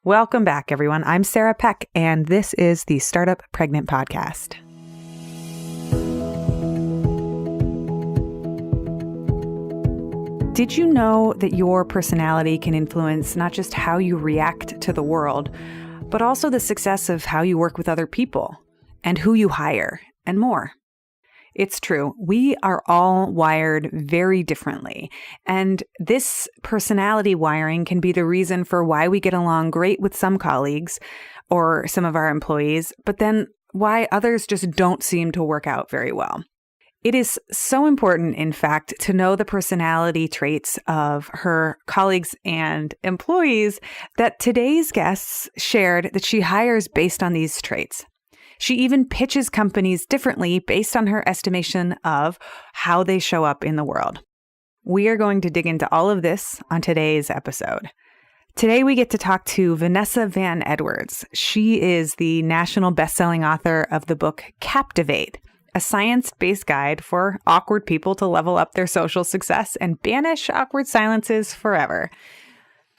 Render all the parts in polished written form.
Welcome back, everyone. I'm Sarah Peck, and this is the Startup Pregnant Podcast. Did you know that your personality can influence not just how you react to the world, but also the success of how you work with other people and who you hire and more? It's true. We are all wired very differently, and this personality wiring can be the reason for why we get along great with some colleagues or some of our employees, but then why others just don't seem to work out very well. It is so important, in fact, to know the personality traits of her colleagues and employees that today's guests shared that she hires based on these traits. She even pitches companies differently based on her estimation of how they show up in the world. We are going to dig into all of this on today's episode. Today, we get to talk to Vanessa Van Edwards. She is the national best-selling author of the book Captivate, a science-based guide for awkward people to level up their social success and banish awkward silences forever.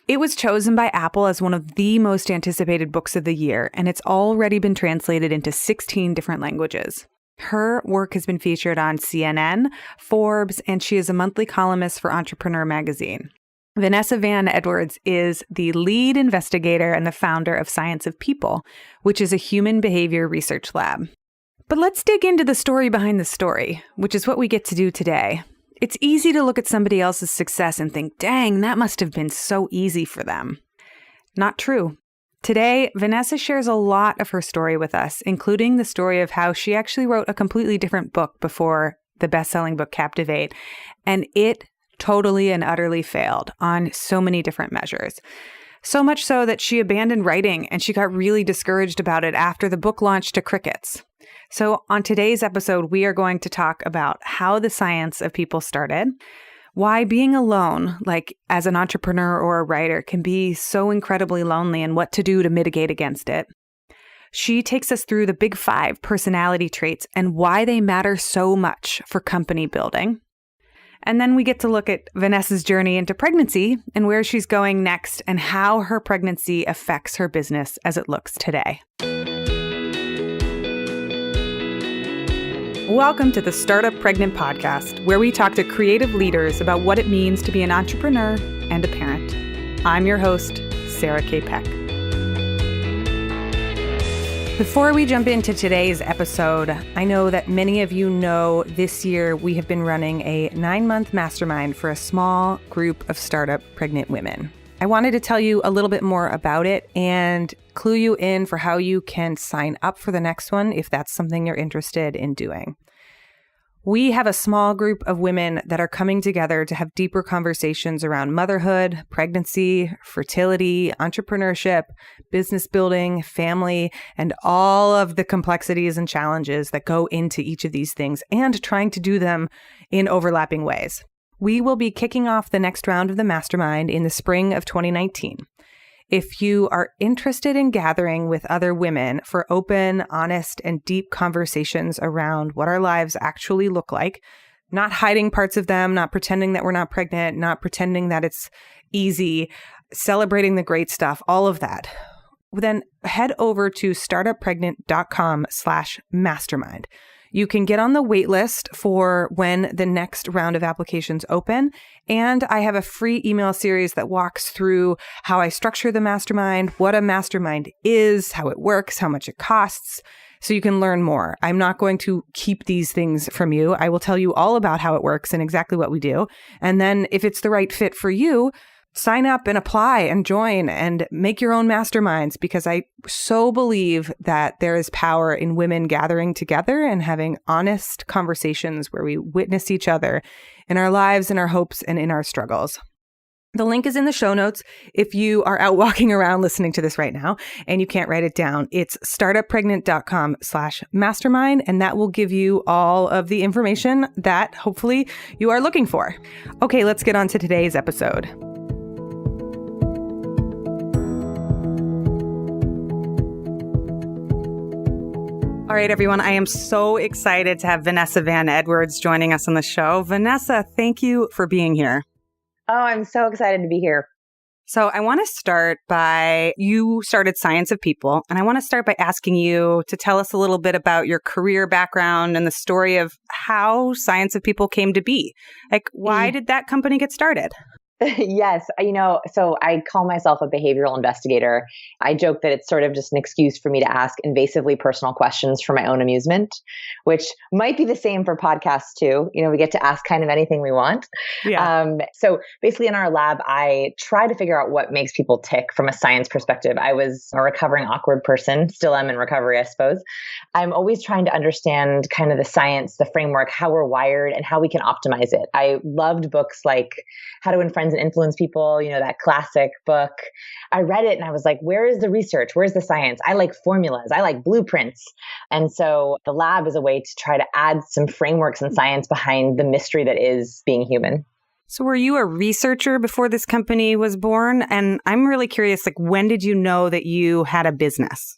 It was chosen by Apple as one of the most anticipated books of the year, and it's already been translated into 16 different languages. Her work has been featured on CNN, Forbes, and she is a monthly columnist for Entrepreneur magazine. Vanessa Van Edwards is the lead investigator and the founder of Science of People, which is a human behavior research lab. But let's dig into the story behind the story, which is what we get to do today. It's easy to look at somebody else's success and think, dang, that must have been so easy for them. Not true. Today, Vanessa shares a lot of her story with us, including the story of how she actually wrote a completely different book before the best-selling book Captivate, and it totally and utterly failed on so many different measures. So much so that she abandoned writing and she got really discouraged about it after the book launched to crickets. So on today's episode, we are going to talk about how the Science of People started, why being alone, like as an entrepreneur or a writer, can be so incredibly lonely and what to do to mitigate against it. She takes us through the big 5 personality traits and why they matter so much for company building. And then we get to look at Vanessa's journey into pregnancy and where she's going next and how her pregnancy affects her business as it looks today. Welcome to the Startup Pregnant Podcast, where we talk to creative leaders about what it means to be an entrepreneur and a parent. I'm your host, Sarah K. Peck. Before we jump into today's episode, I know that many of you know this year we have been running a 9-month mastermind for a small group of startup pregnant women. I wanted to tell you a little bit more about it and clue you in for how you can sign up for the next one if that's something you're interested in doing. We have a small group of women that are coming together to have deeper conversations around motherhood, pregnancy, fertility, entrepreneurship, business building, family, and all of the complexities and challenges that go into each of these things and trying to do them in overlapping ways. We will be kicking off the next round of the Mastermind in the spring of 2019. If you are interested in gathering with other women for open, honest, and deep conversations around what our lives actually look like, not hiding parts of them, not pretending that we're not pregnant, not pretending that it's easy, celebrating the great stuff, all of that, then head over to startuppregnant.com/mastermind. You can get on the wait list for when the next round of applications open. And I have a free email series that walks through how I structure the mastermind, what a mastermind is, how it works, how much it costs, so you can learn more. I'm not going to keep these things from you. I will tell you all about how it works and exactly what we do. And then if it's the right fit for you, sign up and apply and join and make your own masterminds, because I so believe that there is power in women gathering together and having honest conversations where we witness each other in our lives, in our hopes, and in our struggles. The link is in the show notes. If you are out walking around listening to this right now and you can't write it down, it's startuppregnant.com/mastermind, and that will give you all of the information that hopefully you are looking for. Okay, let's get on to today's episode. All right, everyone, I am so excited to have Vanessa Van Edwards joining us on the show. Vanessa, thank you for being here. Oh, I'm so excited to be here. So I want to start by, you started Science of People, and I want to start by asking you to tell us a little bit about your career background and the story of how Science of People came to be. Like, why did that company get started? Yes. So I call myself a behavioral investigator. I joke that it's sort of just an excuse for me to ask invasively personal questions for my own amusement, which might be the same for podcasts too. We get to ask kind of anything we want. Yeah. So basically in our lab, I try to figure out what makes people tick from a science perspective. I was a recovering awkward person, still am in recovery, I suppose. I'm always trying to understand kind of the science, the framework, how we're wired and how we can optimize it. I loved books like How to Win Friends and Influence People, that classic book. I read it and I was like, where is the research? Where's the science? I like formulas. I like blueprints. And so the lab is a way to try to add some frameworks and science behind the mystery that is being human. So were you a researcher before this company was born? And I'm really curious, like, when did you know that you had a business?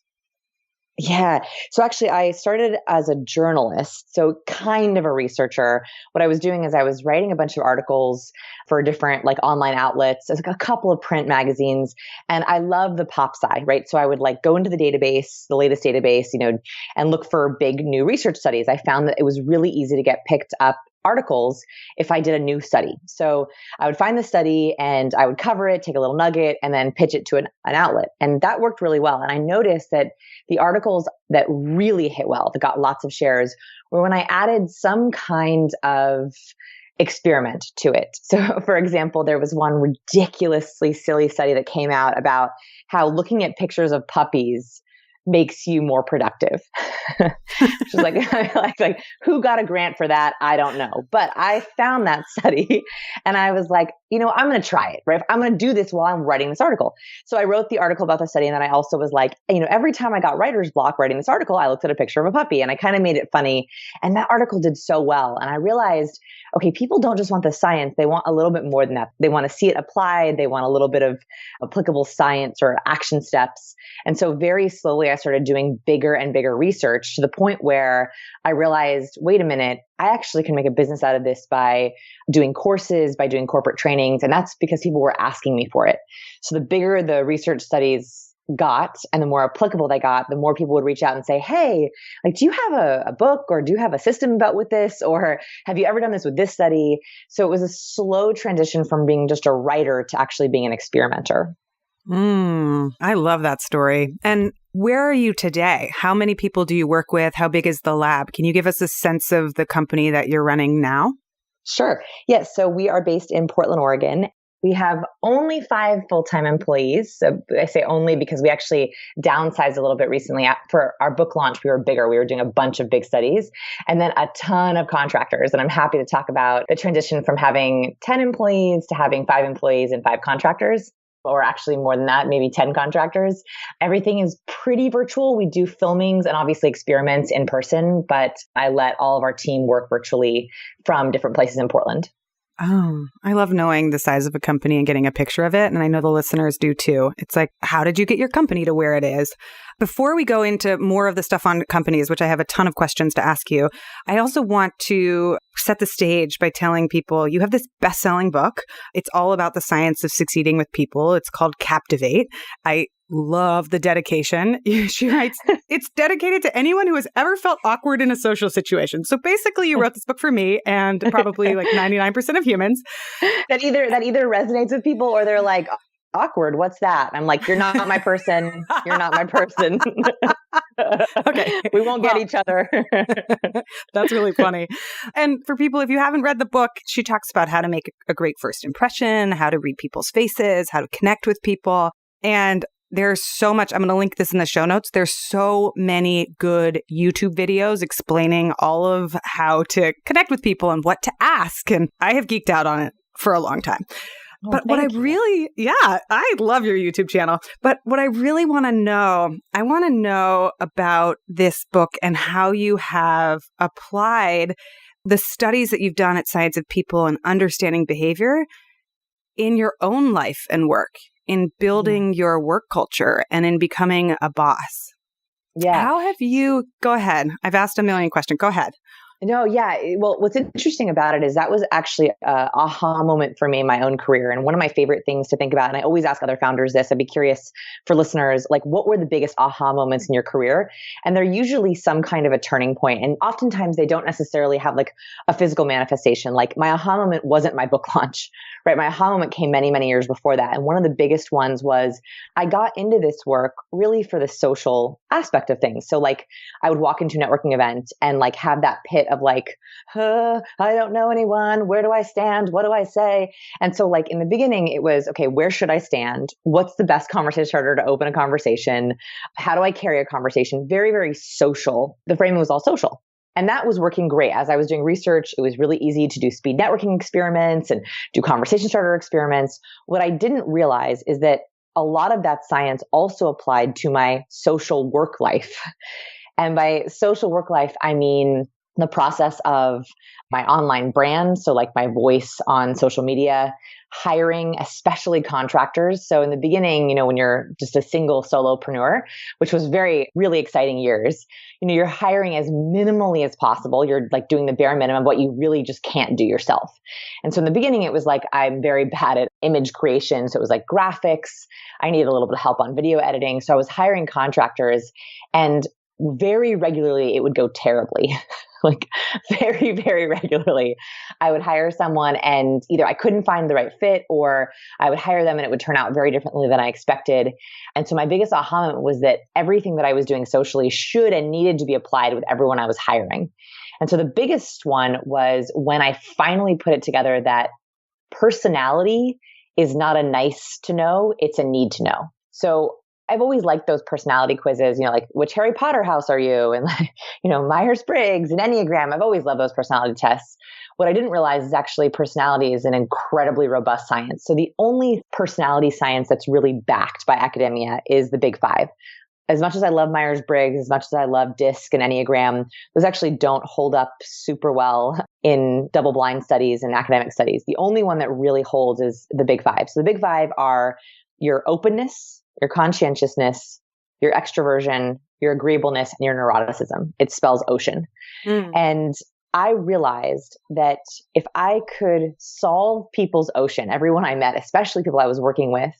Yeah. So actually, I started as a journalist, so kind of a researcher. What I was doing is I was writing a bunch of articles for different online outlets, a couple of print magazines, and I love the pop sci, right? So I would go into the database, the latest database, and look for big new research studies. I found that it was really easy to get picked up articles if I did a new study. So I would find the study and I would cover it, take a little nugget, and then pitch it to an outlet. And that worked really well. And I noticed that the articles that really hit well, that got lots of shares, were when I added some kind of experiment to it. So for example, there was one ridiculously silly study that came out about how looking at pictures of puppies makes you more productive. Which is like, who got a grant for that? I don't know. But I found that study and I was like, I'm going to try it, right? I'm going to do this while I'm writing this article. So I wrote the article about the study. And then I also was like, every time I got writer's block writing this article, I looked at a picture of a puppy and I kind of made it funny. And that article did so well. And I realized, okay, people don't just want the science. They want a little bit more than that. They want to see it applied. They want a little bit of applicable science or action steps. And so very slowly, I started doing bigger and bigger research to the point where I realized, wait a minute, I actually can make a business out of this by doing courses, by doing corporate trainings. And that's because people were asking me for it. So the bigger the research studies got and the more applicable they got, the more people would reach out and say, hey, do you have a book or do you have a system about with this? Or have you ever done this with this study? So it was a slow transition from being just a writer to actually being an experimenter. I love that story. And where are you today? How many people do you work with? How big is the lab? Can you give us a sense of the company that you're running now? Sure. Yes. So we are based in Portland, Oregon. We have only 5 full-time employees. So I say only because we actually downsized a little bit recently. For our book launch, we were bigger. We were doing a bunch of big studies and then a ton of contractors. And I'm happy to talk about the transition from having 10 employees to having 5 employees and 5 contractors. Or actually more than that, maybe 10 contractors. Everything is pretty virtual. We do filmings and obviously experiments in person, but I let all of our team work virtually from different places in Portland. Oh, I love knowing the size of a company and getting a picture of it. And I know the listeners do too. It's like, how did you get your company to where it is? Before we go into more of the stuff on companies, which I have a ton of questions to ask you, I also want to set the stage by telling people you have this best-selling book. It's all about the science of succeeding with people. It's called Captivate. I love the dedication. She writes, it's dedicated to anyone who has ever felt awkward in a social situation. So basically you wrote this book for me and probably 99% of humans. That either resonates with people or they're like, awkward, what's that? I'm like, you're not my person. You're not my person. Okay. We won't get each other. That's really funny. And for people, if you haven't read the book, she talks about how to make a great first impression, how to read people's faces, how to connect with people. And there's so much, I'm going to link this in the show notes. There's so many good YouTube videos explaining all of how to connect with people and what to ask. And I have geeked out on it for a long time. But what I really, I love your YouTube channel. But what I really want to know, I want to know about this book and how you have applied the studies that you've done at Science of People and understanding behavior in your own life and work, in building your work culture and in becoming a boss. Yeah. How have you, go ahead. I've asked a million questions. Go ahead. No, yeah. Well, what's interesting about it is that was actually a aha moment for me in my own career. And one of my favorite things to think about, and I always ask other founders this, I'd be curious for listeners, like what were the biggest aha moments in your career? And they're usually some kind of a turning point. And oftentimes they don't necessarily have like a physical manifestation. Like my aha moment wasn't my book launch, right? My aha moment came many, many years before that. And one of the biggest ones was I got into this work really for the social aspect of things. So like I would walk into a networking event and like have that pit of like, I don't know anyone. Where do I stand? What do I say? And so like in the beginning, it was, okay, where should I stand? What's the best conversation starter to open a conversation? How do I carry a conversation? Very, very social. The framing was all social. And that was working great. As I was doing research, it was really easy to do speed networking experiments and do conversation starter experiments. What I didn't realize is that a lot of that science also applied to my social work life. And by social work life, I mean the process of my online brand. So like my voice on social media, hiring, especially contractors. So in the beginning, when you're just a single solopreneur, which was really exciting years, you're hiring as minimally as possible. You're like doing the bare minimum, what you really just can't do yourself. And so in the beginning, it was like, I'm very bad at image creation. So it was like graphics. I needed a little bit of help on video editing. So I was hiring contractors, and very regularly it would go terribly. Like very, very regularly, I would hire someone and either I couldn't find the right fit, or I would hire them and it would turn out very differently than I expected. And so my biggest aha moment was that everything that I was doing socially should and needed to be applied with everyone I was hiring. And so the biggest one was when I finally put it together that personality is not a nice to know, it's a need to know. So I've always liked those personality quizzes, like which Harry Potter house are you? And Myers-Briggs and Enneagram. I've always loved those personality tests. What I didn't realize is actually personality is an incredibly robust science. So the only personality science that's really backed by academia is the big five. As much as I love Myers-Briggs, as much as I love DISC and Enneagram, those actually don't hold up super well in double-blind studies and academic studies. The only one that really holds is the big five. So the big five are your openness, your conscientiousness, your extroversion, your agreeableness, and your neuroticism. It spells ocean. And I realized that if I could solve people's ocean, everyone I met, especially people I was working with,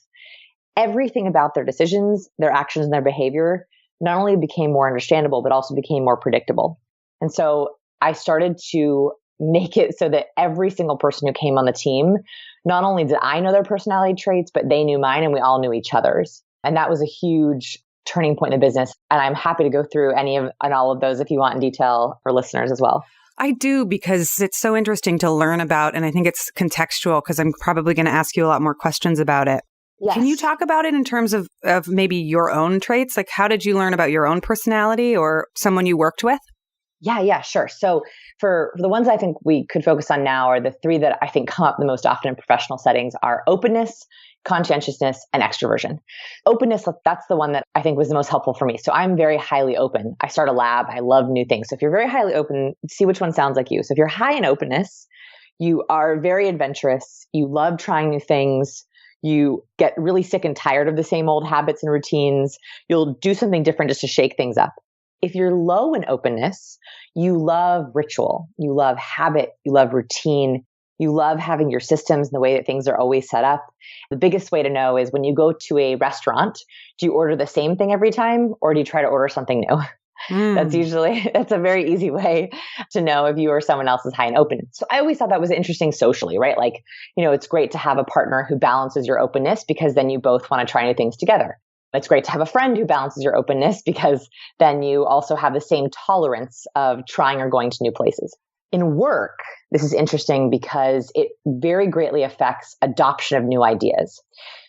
everything about their decisions, their actions, and their behavior not only became more understandable, but also became more predictable. And so I started to make it so that every single person who came on the team, not only did I know their personality traits, but they knew mine and we all knew each other's. And that was a huge turning point in the business. And I'm happy to go through any of and all of those if you want in detail for listeners as well. I do, because it's so interesting to learn about, and I think it's contextual because I'm probably going to ask you a lot more questions about it. Yes. Can you talk about it in terms of maybe your own traits? Like how did you learn about your own personality or someone you worked with? Yeah, sure. So for the ones I think we could focus on now are the three that I think come up the most often in professional settings are openness, conscientiousness, and extroversion. Openness, that's the one that I think was the most helpful for me. So I'm very highly open. I start a lab. I love new things. So if you're very highly open, see which one sounds like you. So if you're high in openness, you are very adventurous. You love trying new things. You get really sick and tired of the same old habits and routines. You'll do something different just to shake things up. If you're low in openness, you love ritual, you love habit, you love routine, you love having your systems and the way that things are always set up. The biggest way to know is when you go to a restaurant, do you order the same thing every time or do you try to order something new? That's a very easy way to know if you or someone else is high in openness. So I always thought that was interesting socially, right? Like, it's great to have a partner who balances your openness because then you both want to try new things together. It's great to have a friend who balances your openness because then you also have the same tolerance of trying or going to new places. In work, this is interesting because it very greatly affects adoption of new ideas.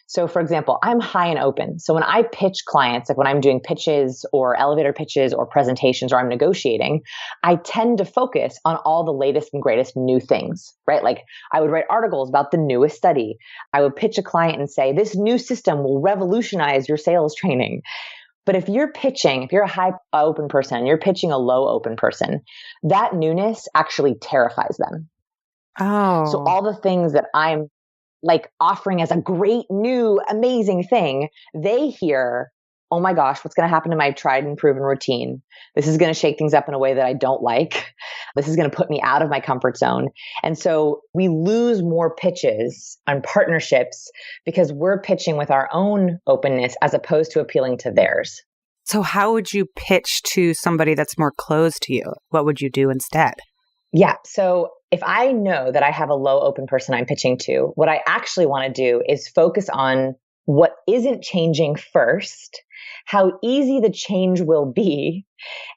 So for example, I'm high and open. So when I pitch clients, like when I'm doing pitches or elevator pitches or presentations or I'm negotiating, I tend to focus on all the latest and greatest new things, right? Like I would write articles about the newest study. I would pitch a client and say, this new system will revolutionize your sales training. But if you're a high open person and you're pitching a low open person, that newness actually terrifies them. Oh. So all the things that I'm like offering as a great new amazing thing, they hear oh my gosh, what's going to happen to my tried and proven routine? This is going to shake things up in a way that I don't like. This is going to put me out of my comfort zone. And so we lose more pitches on partnerships because we're pitching with our own openness as opposed to appealing to theirs. So how would you pitch to somebody that's more closed to you? What would you do instead? Yeah. So if I know that I have a low open person I'm pitching to, what I actually want to do is focus on what isn't changing first, how easy the change will be,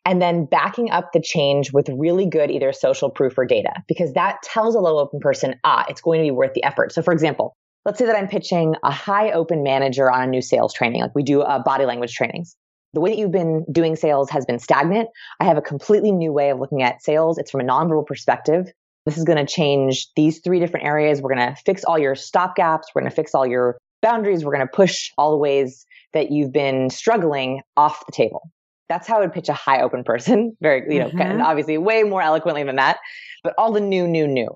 and then backing up the change with really good either social proof or data, because that tells a low open person, it's going to be worth the effort. So for example, let's say that I'm pitching a high open manager on a new sales training, like we do body language trainings. The way that you've been doing sales has been stagnant. I have a completely new way of looking at sales. It's from a nonverbal perspective. This is going to change these 3 different areas. We're going to fix all your stop gaps. We're going to fix all your boundaries. We're going to push all the ways that you've been struggling off the table. That's how I would pitch a high open person. Very, and obviously way more eloquently than that, but all the new.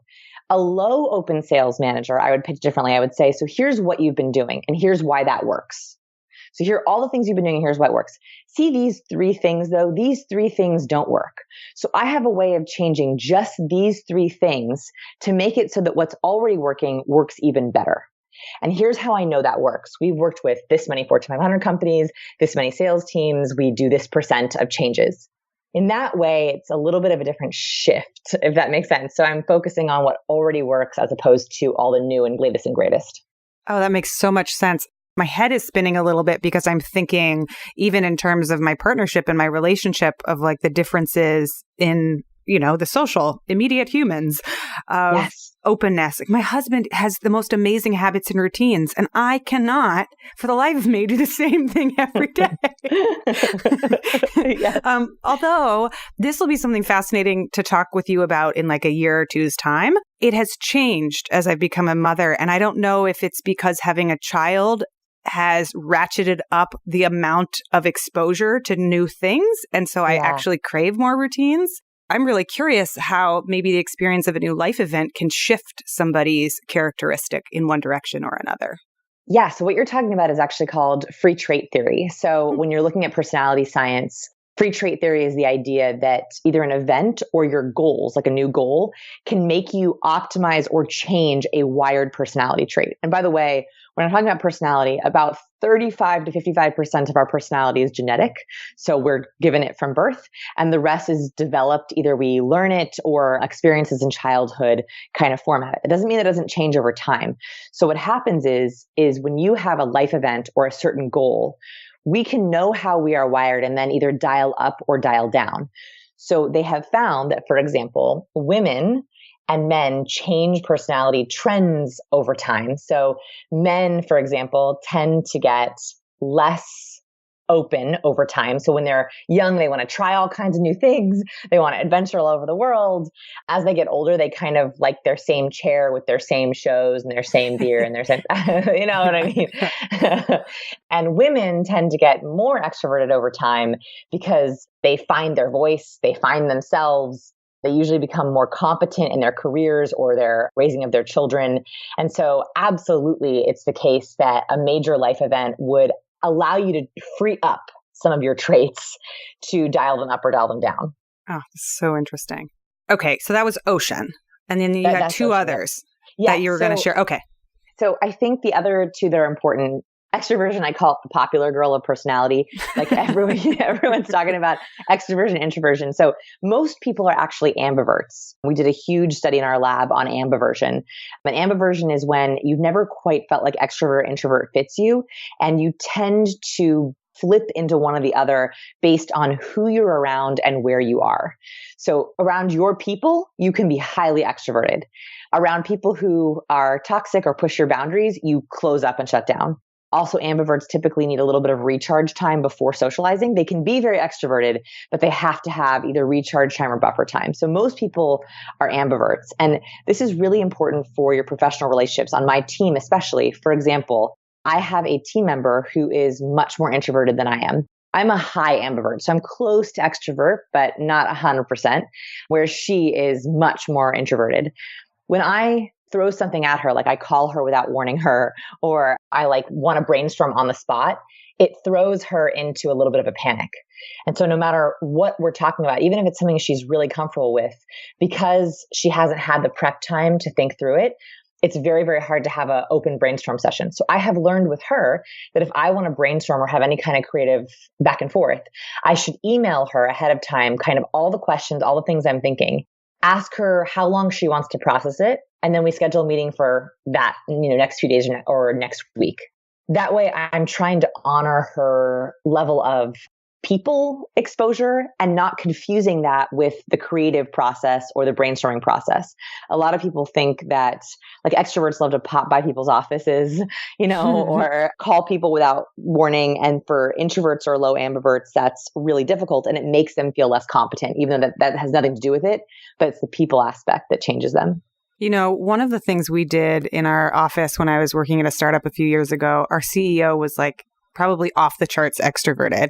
A low open sales manager, I would pitch differently. I would say, so here's what you've been doing and here's why that works. So here are all the things you've been doing and here's why it works. See these 3 things though, these 3 things don't work. So I have a way of changing just these 3 things to make it so that what's already working works even better. And here's how I know that works. We've worked with this many Fortune 500 companies, this many sales teams. We do this % of changes. In that way, it's a little bit of a different shift, if that makes sense. So I'm focusing on what already works as opposed to all the new and latest and greatest. Oh, that makes so much sense. My head is spinning a little bit because I'm thinking, even in terms of my partnership and my relationship, of like the differences in, the social, immediate humans of openness. Like my husband has the most amazing habits and routines, and I cannot, for the life of me, do the same thing every day. Although this will be something fascinating to talk with you about in like a year or two's time. It has changed as I've become a mother, and I don't know if it's because having a child has ratcheted up the amount of exposure to new things. And so I actually crave more routines. I'm really curious how maybe the experience of a new life event can shift somebody's characteristic in one direction or another. Yeah. So what you're talking about is actually called free trait theory. So when you're looking at personality science, free trait theory is the idea that either an event or your goals, like a new goal, can make you optimize or change a wired personality trait. And by the way, when I'm talking about personality, about 35 to 55% of our personality is genetic. So we're given it from birth, and the rest is developed. Either we learn it or experiences in childhood kind of format it. It doesn't mean it doesn't change over time. So what happens is when you have a life event or a certain goal, we can know how we are wired and then either dial up or dial down. So they have found that, for example, women and men change personality trends over time. So men, for example, tend to get less open over time. So when they're young, they want to try all kinds of new things. They want to adventure all over the world. As they get older, they kind of like their same chair with their same shows and their same beer and their same, you know what I mean? And women tend to get more extroverted over time because they find their voice, they find themselves. They usually become more competent in their careers or their raising of their children. And so absolutely, it's the case that a major life event would allow you to free up some of your traits to dial them up or dial them down. Oh, so interesting. Okay, so that was ocean. And then you had 2 others that you were going to share. Okay. So I think the other 2 that are important, extroversion, I call it the popular girl of personality. Like everyone's talking about extroversion, introversion. So most people are actually ambiverts. We did a huge study in our lab on ambiversion. But ambiversion is when you've never quite felt like extrovert, introvert fits you, and you tend to flip into one or the other based on who you're around and where you are. So around your people, you can be highly extroverted. Around people who are toxic or push your boundaries, you close up and shut down. Also, ambiverts typically need a little bit of recharge time before socializing. They can be very extroverted, but they have to have either recharge time or buffer time. So most people are ambiverts. And this is really important for your professional relationships. On my team, especially, for example, I have a team member who is much more introverted than I am. I'm a high ambivert, so I'm close to extrovert, but not 100%, where she is much more introverted. When I throw something at her, like I call her without warning her, or I like want to brainstorm on the spot, it throws her into a little bit of a panic. And so no matter what we're talking about, even if it's something she's really comfortable with, because she hasn't had the prep time to think through it, it's very, very hard to have an open brainstorm session. So I have learned with her that if I want to brainstorm or have any kind of creative back and forth, I should email her ahead of time, kind of all the questions, all the things I'm thinking, ask her how long she wants to process it. And then we schedule a meeting for that, next few days or next week. That way I'm trying to honor her level of people exposure and not confusing that with the creative process or the brainstorming process. A lot of people think that like extroverts love to pop by people's offices, or call people without warning. And for introverts or low ambiverts, that's really difficult and it makes them feel less competent, even though that has nothing to do with it, but it's the people aspect that changes them. One of the things we did in our office when I was working at a startup a few years ago, our CEO was like probably off the charts extroverted.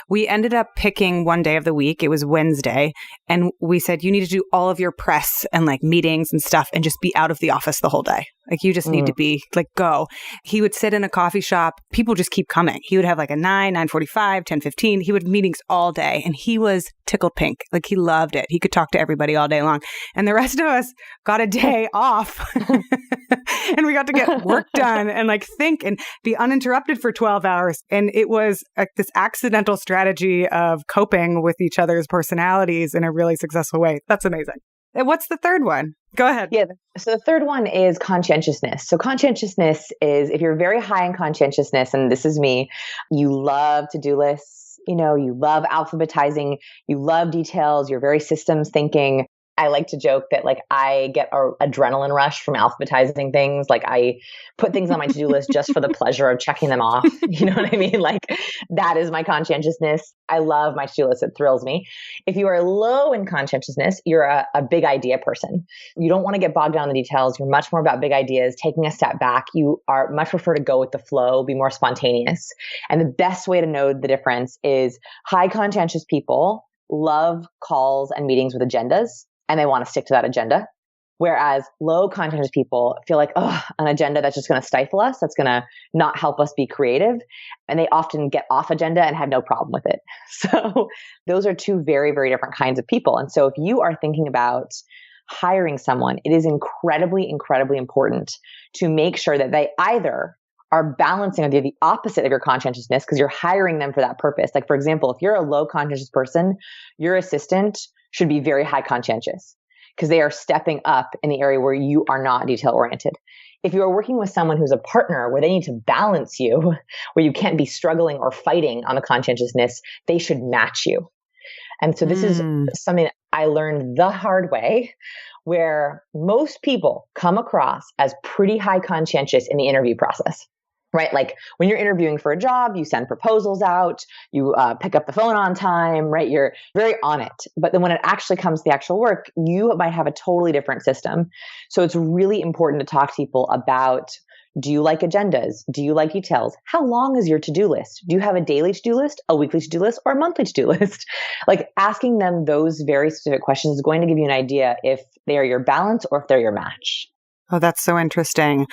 We ended up picking one day of the week. It was Wednesday. And we said, you need to do all of your press and like meetings and stuff and just be out of the office the whole day. Like you just need to be like, go. He would sit in a coffee shop. People just keep coming. He would have like a 9:45, 10:15. He would have meetings all day. And he was tickled pink. Like he loved it. He could talk to everybody all day long. And the rest of us got a day off and we got to get work done and like think and be uninterrupted for 12 hours. And it was this accidental strategy of coping with each other's personalities in a really successful way. That's amazing. And what's the third one? Go ahead. Yeah. So the third one is conscientiousness. So conscientiousness is if you're very high in conscientiousness, and this is me, you love to-do lists, you love alphabetizing, you love details, you're very systems thinking. I like to joke that like I get an adrenaline rush from alphabetizing things. Like I put things on my to-do list just for the pleasure of checking them off. You know what I mean? Like that is my conscientiousness. I love my to-do list. It thrills me. If you are low in conscientiousness, you're a big idea person. You don't want to get bogged down in the details. You're much more about big ideas, taking a step back. You are much prefer to go with the flow, be more spontaneous. And the best way to know the difference is high conscientious people love calls and meetings with agendas. And they want to stick to that agenda. Whereas low conscientious people feel like, an agenda that's just going to stifle us. That's going to not help us be creative. And they often get off agenda and have no problem with it. So those are two very, very different kinds of people. And so if you are thinking about hiring someone, it is incredibly, incredibly important to make sure that they either are balancing or they're the opposite of your conscientiousness because you're hiring them for that purpose. Like, for example, if you're a low conscientious person, your assistant should be very high conscientious because they are stepping up in the area where you are not detail oriented. If you are working with someone who's a partner where they need to balance you, where you can't be struggling or fighting on the conscientiousness, they should match you. And so this is something that I learned the hard way, where most people come across as pretty high conscientious in the interview process. Right? Like when you're interviewing for a job, you send proposals out, you pick up the phone on time, right? You're very on it. But then when it actually comes to the actual work, you might have a totally different system. So it's really important to talk to people about, do you like agendas? Do you like details? How long is your to-do list? Do you have a daily to-do list, a weekly to-do list, or a monthly to-do list? Like asking them those very specific questions is going to give you an idea if they are your balance or if they're your match. Oh, that's so interesting.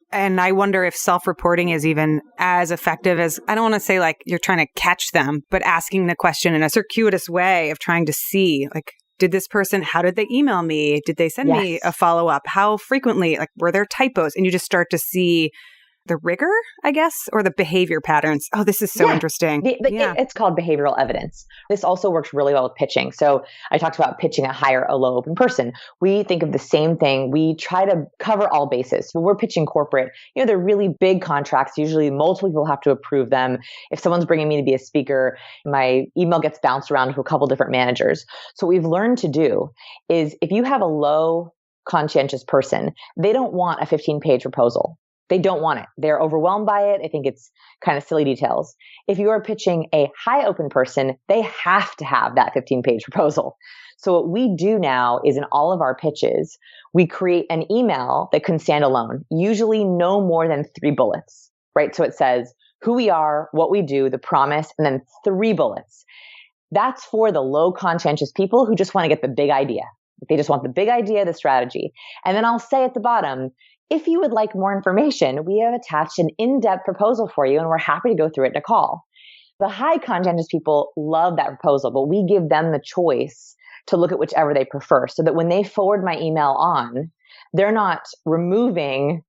And I wonder if self-reporting is even as effective as, I don't want to say like you're trying to catch them, but asking the question in a circuitous way of trying to see, like, did this person, how did they email me? Did they send me a follow-up? How frequently? Like, were there typos? And you just start to see the rigor, I guess, or the behavior patterns. Oh, this is so interesting. It's called behavioral evidence. This also works really well with pitching. So I talked about pitching a higher, a low open person. We think of the same thing. We try to cover all bases. When we're pitching corporate, they're really big contracts. Usually multiple people have to approve them. If someone's bringing me to be a speaker, my email gets bounced around to a couple different managers. So what we've learned to do is if you have a low conscientious person, they don't want a 15-page proposal. They don't want it. They're overwhelmed by it. I think it's kind of silly details. If you are pitching a high open person, they have to have that 15-page proposal. So what we do now is in all of our pitches, we create an email that can stand alone, usually no more than 3 bullets, right? So it says who we are, what we do, the promise, and then 3 bullets. That's for the low conscientious people who just want to get the big idea. They just want the big idea, the strategy. And then I'll say at the bottom, if you would like more information, we have attached an in-depth proposal for you and we're happy to go through it in a call. The high conscientious people love that proposal, but we give them the choice to look at whichever they prefer so that when they forward my email on, they're not removing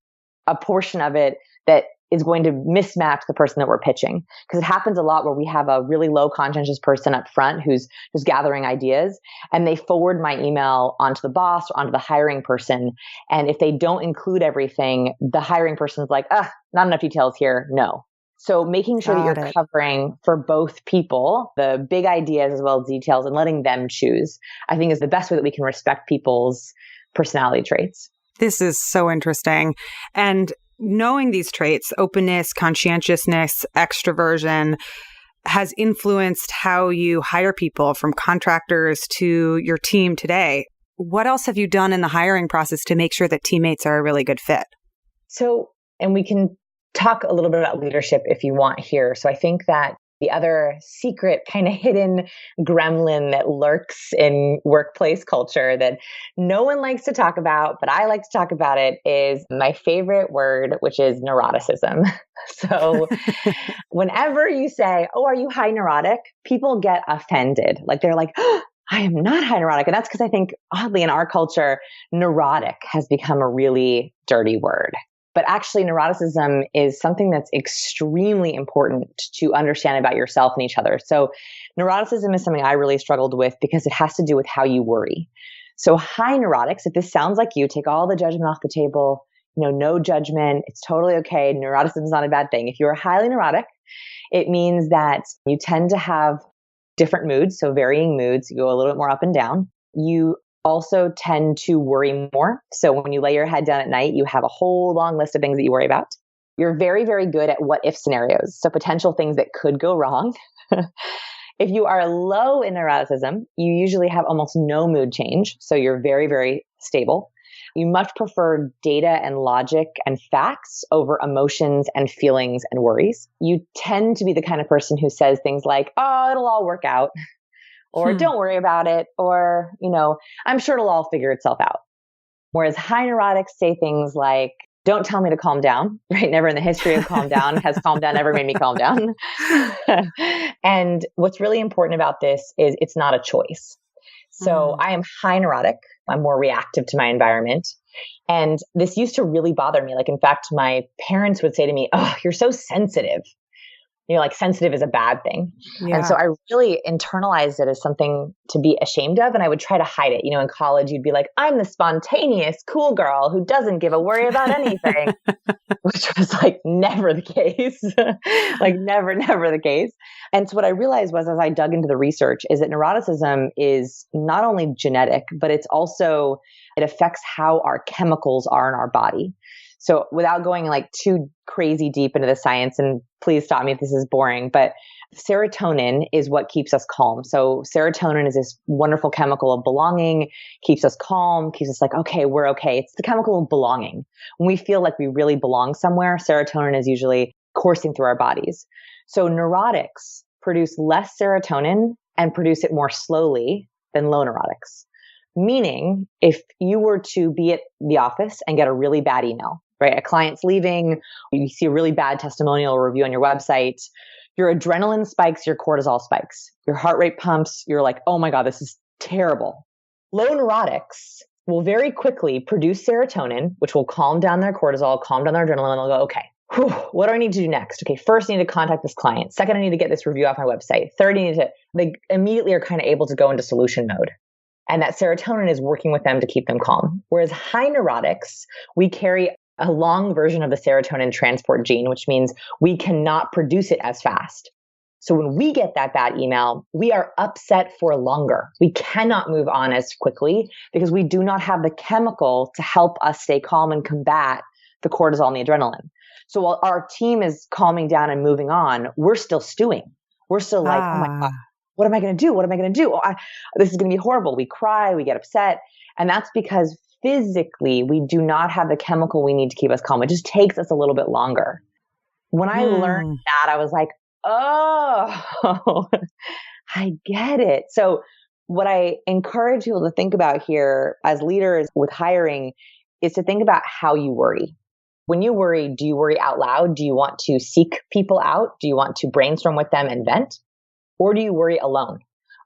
a portion of it that is going to mismatch the person that we're pitching. Because it happens a lot where we have a really low conscientious person up front who's just gathering ideas, and they forward my email onto the boss or onto the hiring person. And if they don't include everything, the hiring person's like, not enough details here. No. So making sure that you're covering for both people, the big ideas as well as details, and letting them choose, I think is the best way that we can respect people's personality traits. This is so interesting. And knowing these traits, openness, conscientiousness, extraversion, has influenced how you hire people from contractors to your team today. What else have you done in the hiring process to make sure that teammates are a really good fit? So, and we can talk a little bit about leadership if you want here. So I think that the other secret kind of hidden gremlin that lurks in workplace culture that no one likes to talk about, but I like to talk about it, is my favorite word, which is neuroticism. So whenever you say, oh, are you high neurotic? People get offended. Like they're like, oh, I am not high neurotic. And that's because I think oddly in our culture, neurotic has become a really dirty word. But actually, neuroticism is something that's extremely important to understand about yourself and each other. So neuroticism is something I really struggled with because it has to do with how you worry. So high neurotics, if this sounds like you, take all the judgment off the table, no judgment. It's totally okay. Neuroticism is not a bad thing. If you're highly neurotic, it means that you tend to have different moods, so varying moods. You go a little bit more up and down. You also tend to worry more. So when you lay your head down at night, you have a whole long list of things that you worry about. You're very, very good at what if scenarios. So potential things that could go wrong. If you are low in neuroticism, you usually have almost no mood change. So you're very, very stable. You much prefer data and logic and facts over emotions and feelings and worries. You tend to be the kind of person who says things like, oh, it'll all work out. Or don't worry about it, or, I'm sure it'll all figure itself out. Whereas high neurotics say things like, don't tell me to calm down, right? Never in the history of calm down has calm down ever made me calm down. And what's really important about this is it's not a choice. So I am high neurotic. I'm more reactive to my environment. And this used to really bother me. Like, in fact, my parents would say to me, oh, you're so sensitive. Like sensitive is a bad thing. Yeah. And so I really internalized it as something to be ashamed of. And I would try to hide it. In college, you'd be like, I'm the spontaneous, cool girl who doesn't give a worry about anything, which was like never the case, like never the case. And so what I realized was, as I dug into the research, is that neuroticism is not only genetic, but it affects how our chemicals are in our body. So without going like too crazy deep into the science, and please stop me if this is boring, but serotonin is what keeps us calm. So serotonin is this wonderful chemical of belonging, keeps us calm, keeps us like, okay, we're okay. It's the chemical of belonging. When we feel like we really belong somewhere, serotonin is usually coursing through our bodies. So neurotics produce less serotonin and produce it more slowly than low neurotics. Meaning, if you were to be at the office and get a really bad email, right? A client's leaving, you see a really bad testimonial review on your website, your adrenaline spikes, your cortisol spikes, your heart rate pumps, you're like, oh my God, this is terrible. Low neurotics will very quickly produce serotonin, which will calm down their cortisol, calm down their adrenaline, and they'll go, okay, what do I need to do next? Okay, first I need to contact this client. Second, I need to get this review off my website. Third, they immediately are kind of able to go into solution mode. And that serotonin is working with them to keep them calm. Whereas high neurotics, we carry a long version of the serotonin transport gene, which means we cannot produce it as fast. So when we get that bad email, we are upset for longer. We cannot move on as quickly because we do not have the chemical to help us stay calm and combat the cortisol and the adrenaline. So while our team is calming down and moving on, we're still stewing. We're still like, oh my God, what am I going to do? What am I going to do? This is going to be horrible. We cry, we get upset. And that's because physically we do not have the chemical we need to keep us calm. It just takes us a little bit longer. When I learned that, I was like, oh, I get it. So what I encourage people to think about here as leaders with hiring is to think about how you worry. When you worry, do you worry out loud? Do you want to seek people out? Do you want to brainstorm with them and vent? Or do you worry alone?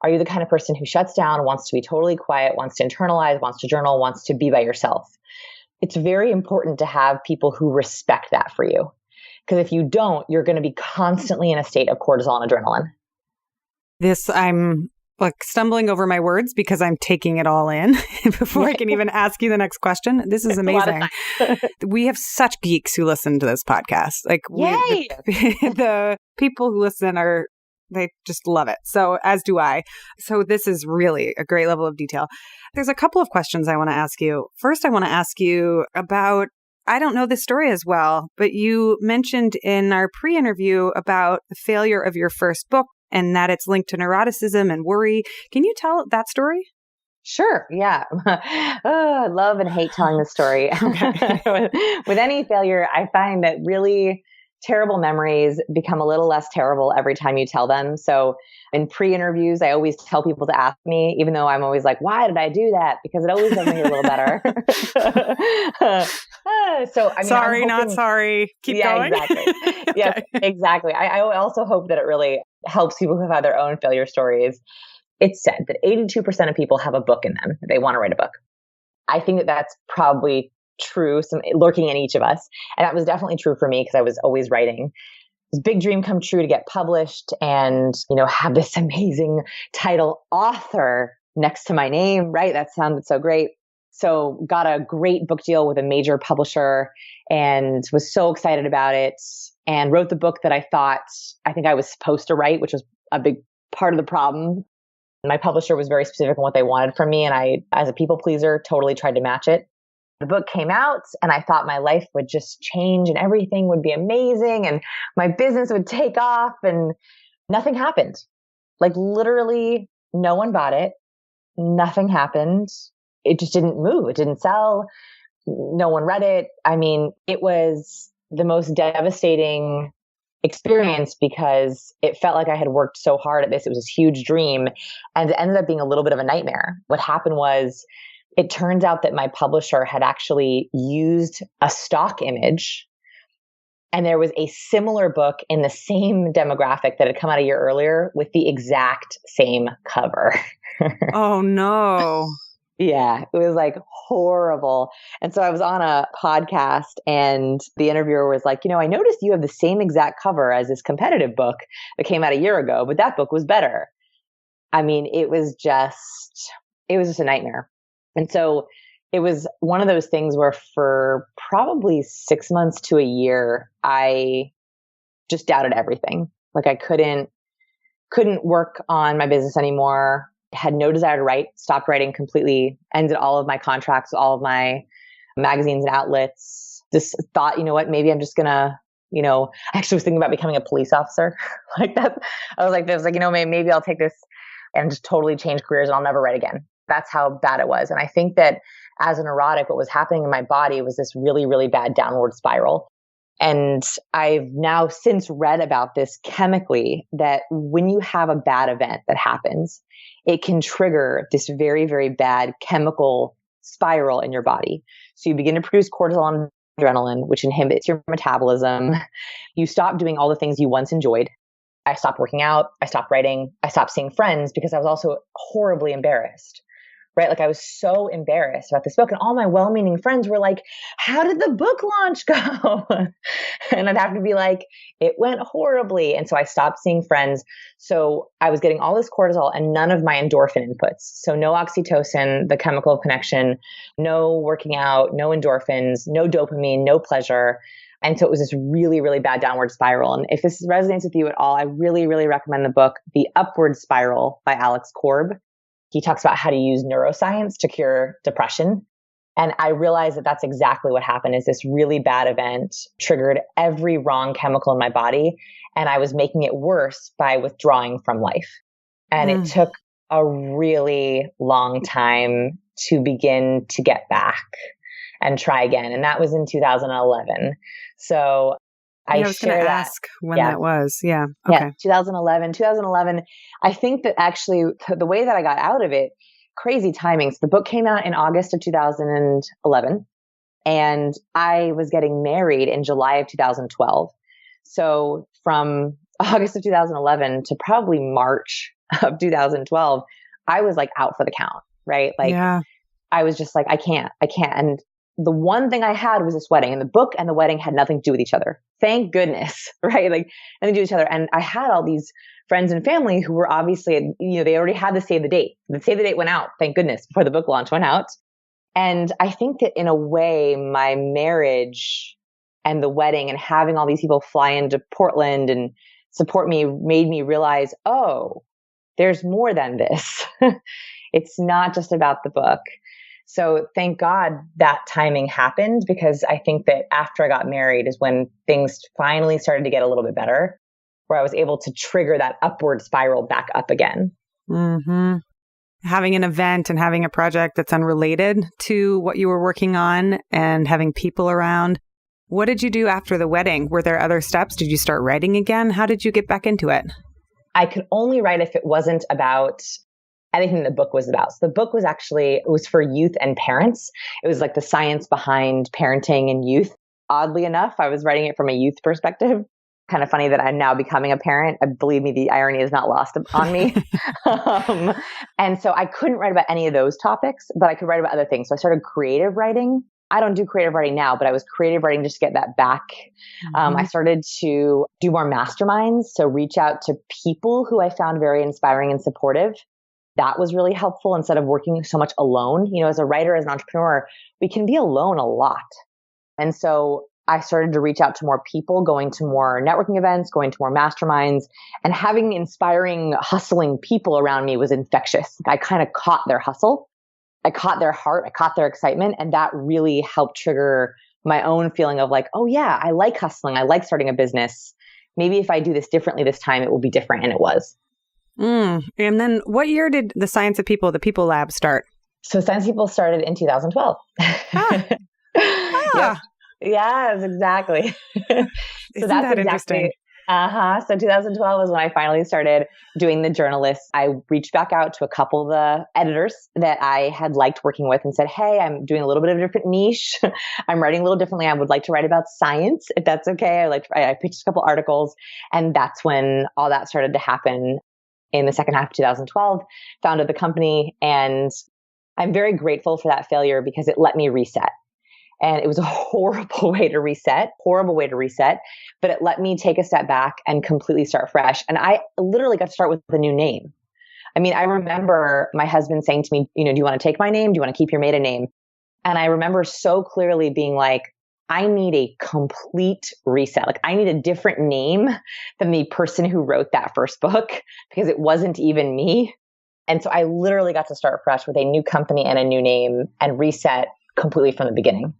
Are you the kind of person who shuts down, wants to be totally quiet, wants to internalize, wants to journal, wants to be by yourself? It's very important to have people who respect that for you. Because if you don't, you're going to be constantly in a state of cortisol and adrenaline. I'm like stumbling over my words because I'm taking it all in before I can even ask you the next question. This is amazing. We have such geeks who listen to this podcast. Like, Yay! The people who listen they just love it. So as do I. So this is really a great level of detail. There's a couple of questions I want to ask you. First, I want to ask you about, I don't know this story as well, but you mentioned in our pre-interview about the failure of your first book and that it's linked to neuroticism and worry. Can you tell that story? Sure. Yeah. I love and hate telling the story. Okay. With any failure, I find that really terrible memories become a little less terrible every time you tell them. So in pre-interviews, I always tell people to ask me, even though I'm always like, why did I do that? Because it always does make it a little better. Sorry, not sorry. Keep going. Exactly. Yes, exactly. I also hope that it really helps people who've had their own failure stories. It's said that 82% of people have a book in them. They want to write a book. I think that that's probably true, some lurking in each of us. And that was definitely true for me because I was always writing. This big dream come true to get published and, have this amazing title, author, next to my name, right? That sounded so great. So got a great book deal with a major publisher and was so excited about it and wrote the book that I think I was supposed to write, which was a big part of the problem. My publisher was very specific on what they wanted from me. And I, as a people pleaser, totally tried to match it. The book came out and I thought my life would just change and everything would be amazing and my business would take off, and nothing happened. Like literally no one bought it. Nothing happened. It just didn't move. It didn't sell. No one read it. I mean, it was the most devastating experience because it felt like I had worked so hard at this. It was this huge dream and it ended up being a little bit of a nightmare. What happened was, it turns out that my publisher had actually used a stock image, and there was a similar book in the same demographic that had come out a year earlier with the exact same cover. Oh, no. Yeah, it was like horrible. And so I was on a podcast and the interviewer was like, I noticed you have the same exact cover as this competitive book that came out a year ago, but that book was better. I mean, it was just a nightmare. And so it was one of those things where for probably 6 months to a year, I just doubted everything. Like I couldn't work on my business anymore, had no desire to write, stopped writing completely, ended all of my contracts, all of my magazines and outlets. Just thought, you know what, maybe I'm just gonna, I actually was thinking about becoming a police officer. Like that. I was like, maybe I'll take this and just totally change careers and I'll never write again. That's how bad it was. And I think that as a neurotic, what was happening in my body was this really, really bad downward spiral. And I've now since read about this chemically, that when you have a bad event that happens, it can trigger this very, very bad chemical spiral in your body. So you begin to produce cortisol and adrenaline, which inhibits your metabolism. You stop doing all the things you once enjoyed. I stopped working out. I stopped writing. I stopped seeing friends because I was also horribly embarrassed. Right? Like I was so embarrassed about this book and all my well-meaning friends were like, how did the book launch go? And I'd have to be like, it went horribly. And so I stopped seeing friends. So I was getting all this cortisol and none of my endorphin inputs. So no oxytocin, the chemical connection, no working out, no endorphins, no dopamine, no pleasure. And so it was this really, really bad downward spiral. And if this resonates with you at all, I really, really recommend the book, The Upward Spiral by Alex Korb. He talks about how to use neuroscience to cure depression. And I realized that that's exactly what happened, is this really bad event triggered every wrong chemical in my body. And I was making it worse by withdrawing from life. And it took a really long time to begin to get back and try again. And that was in 2011. So I was going to ask when that was. Yeah. Okay. Yeah, 2011. I think that actually the way that I got out of it, crazy timing. So the book came out in August of 2011. And I was getting married in July of 2012. So from August of 2011 to probably March of 2012, I was like out for the count, right? Like Yeah. I was just like, I can't. And the one thing I had was this wedding, and the book and the wedding had nothing to do with each other. Thank goodness, right? Like nothing to do with each other. And I had all these friends and family who were obviously, they already had the save the date. The save the date went out, thank goodness, before the book launch went out. And I think that in a way, my marriage and the wedding and having all these people fly into Portland and support me made me realize, oh, there's more than this. It's not just about the book. So thank God that timing happened, because I think that after I got married is when things finally started to get a little bit better, where I was able to trigger that upward spiral back up again. Mm-hmm. Having an event and having a project that's unrelated to what you were working on and having people around. What did you do after the wedding? Were there other steps? Did you start writing again? How did you get back into it? I could only write if it wasn't about anything the book was about. So the book was actually, it was for youth and parents. It was like the science behind parenting and youth. Oddly enough, I was writing it from a youth perspective. Kind of funny that I'm now becoming a parent. Believe me, the irony is not lost on me. And so I couldn't write about any of those topics, but I could write about other things. So I started creative writing. I don't do creative writing now, but I was creative writing just to get that back. Mm-hmm. I started to do more masterminds. So reach out to people who I found very inspiring and supportive. That was really helpful instead of working so much alone. As a writer, as an entrepreneur, we can be alone a lot. And so I started to reach out to more people, going to more networking events, going to more masterminds, and having inspiring, hustling people around me was infectious. I kind of caught their hustle. I caught their heart. I caught their excitement. And that really helped trigger my own feeling of like, oh yeah, I like hustling. I like starting a business. Maybe if I do this differently this time, it will be different. And it was. And then what year did the Science of People, the People Lab, start? So Science of People started in 2012. Yep. Yes, exactly. Isn't that interesting? So 2012 was when I finally started doing the journalists. I reached back out to a couple of the editors that I had liked working with and said, hey, I'm doing a little bit of a different niche. I'm writing a little differently. I would like to write about science, if that's okay. I pitched a couple articles, and that's when all that started to happen in the second half of 2012, founded the company. And I'm very grateful for that failure because it let me reset. And it was a horrible way to reset, but it let me take a step back and completely start fresh. And I literally got to start with a new name. I mean, I remember my husband saying to me, do you want to take my name? Do you want to keep your maiden name? And I remember so clearly being like, I need a complete reset. Like I need a different name than the person who wrote that first book, because it wasn't even me. And so I literally got to start fresh with a new company and a new name and reset completely from the beginning.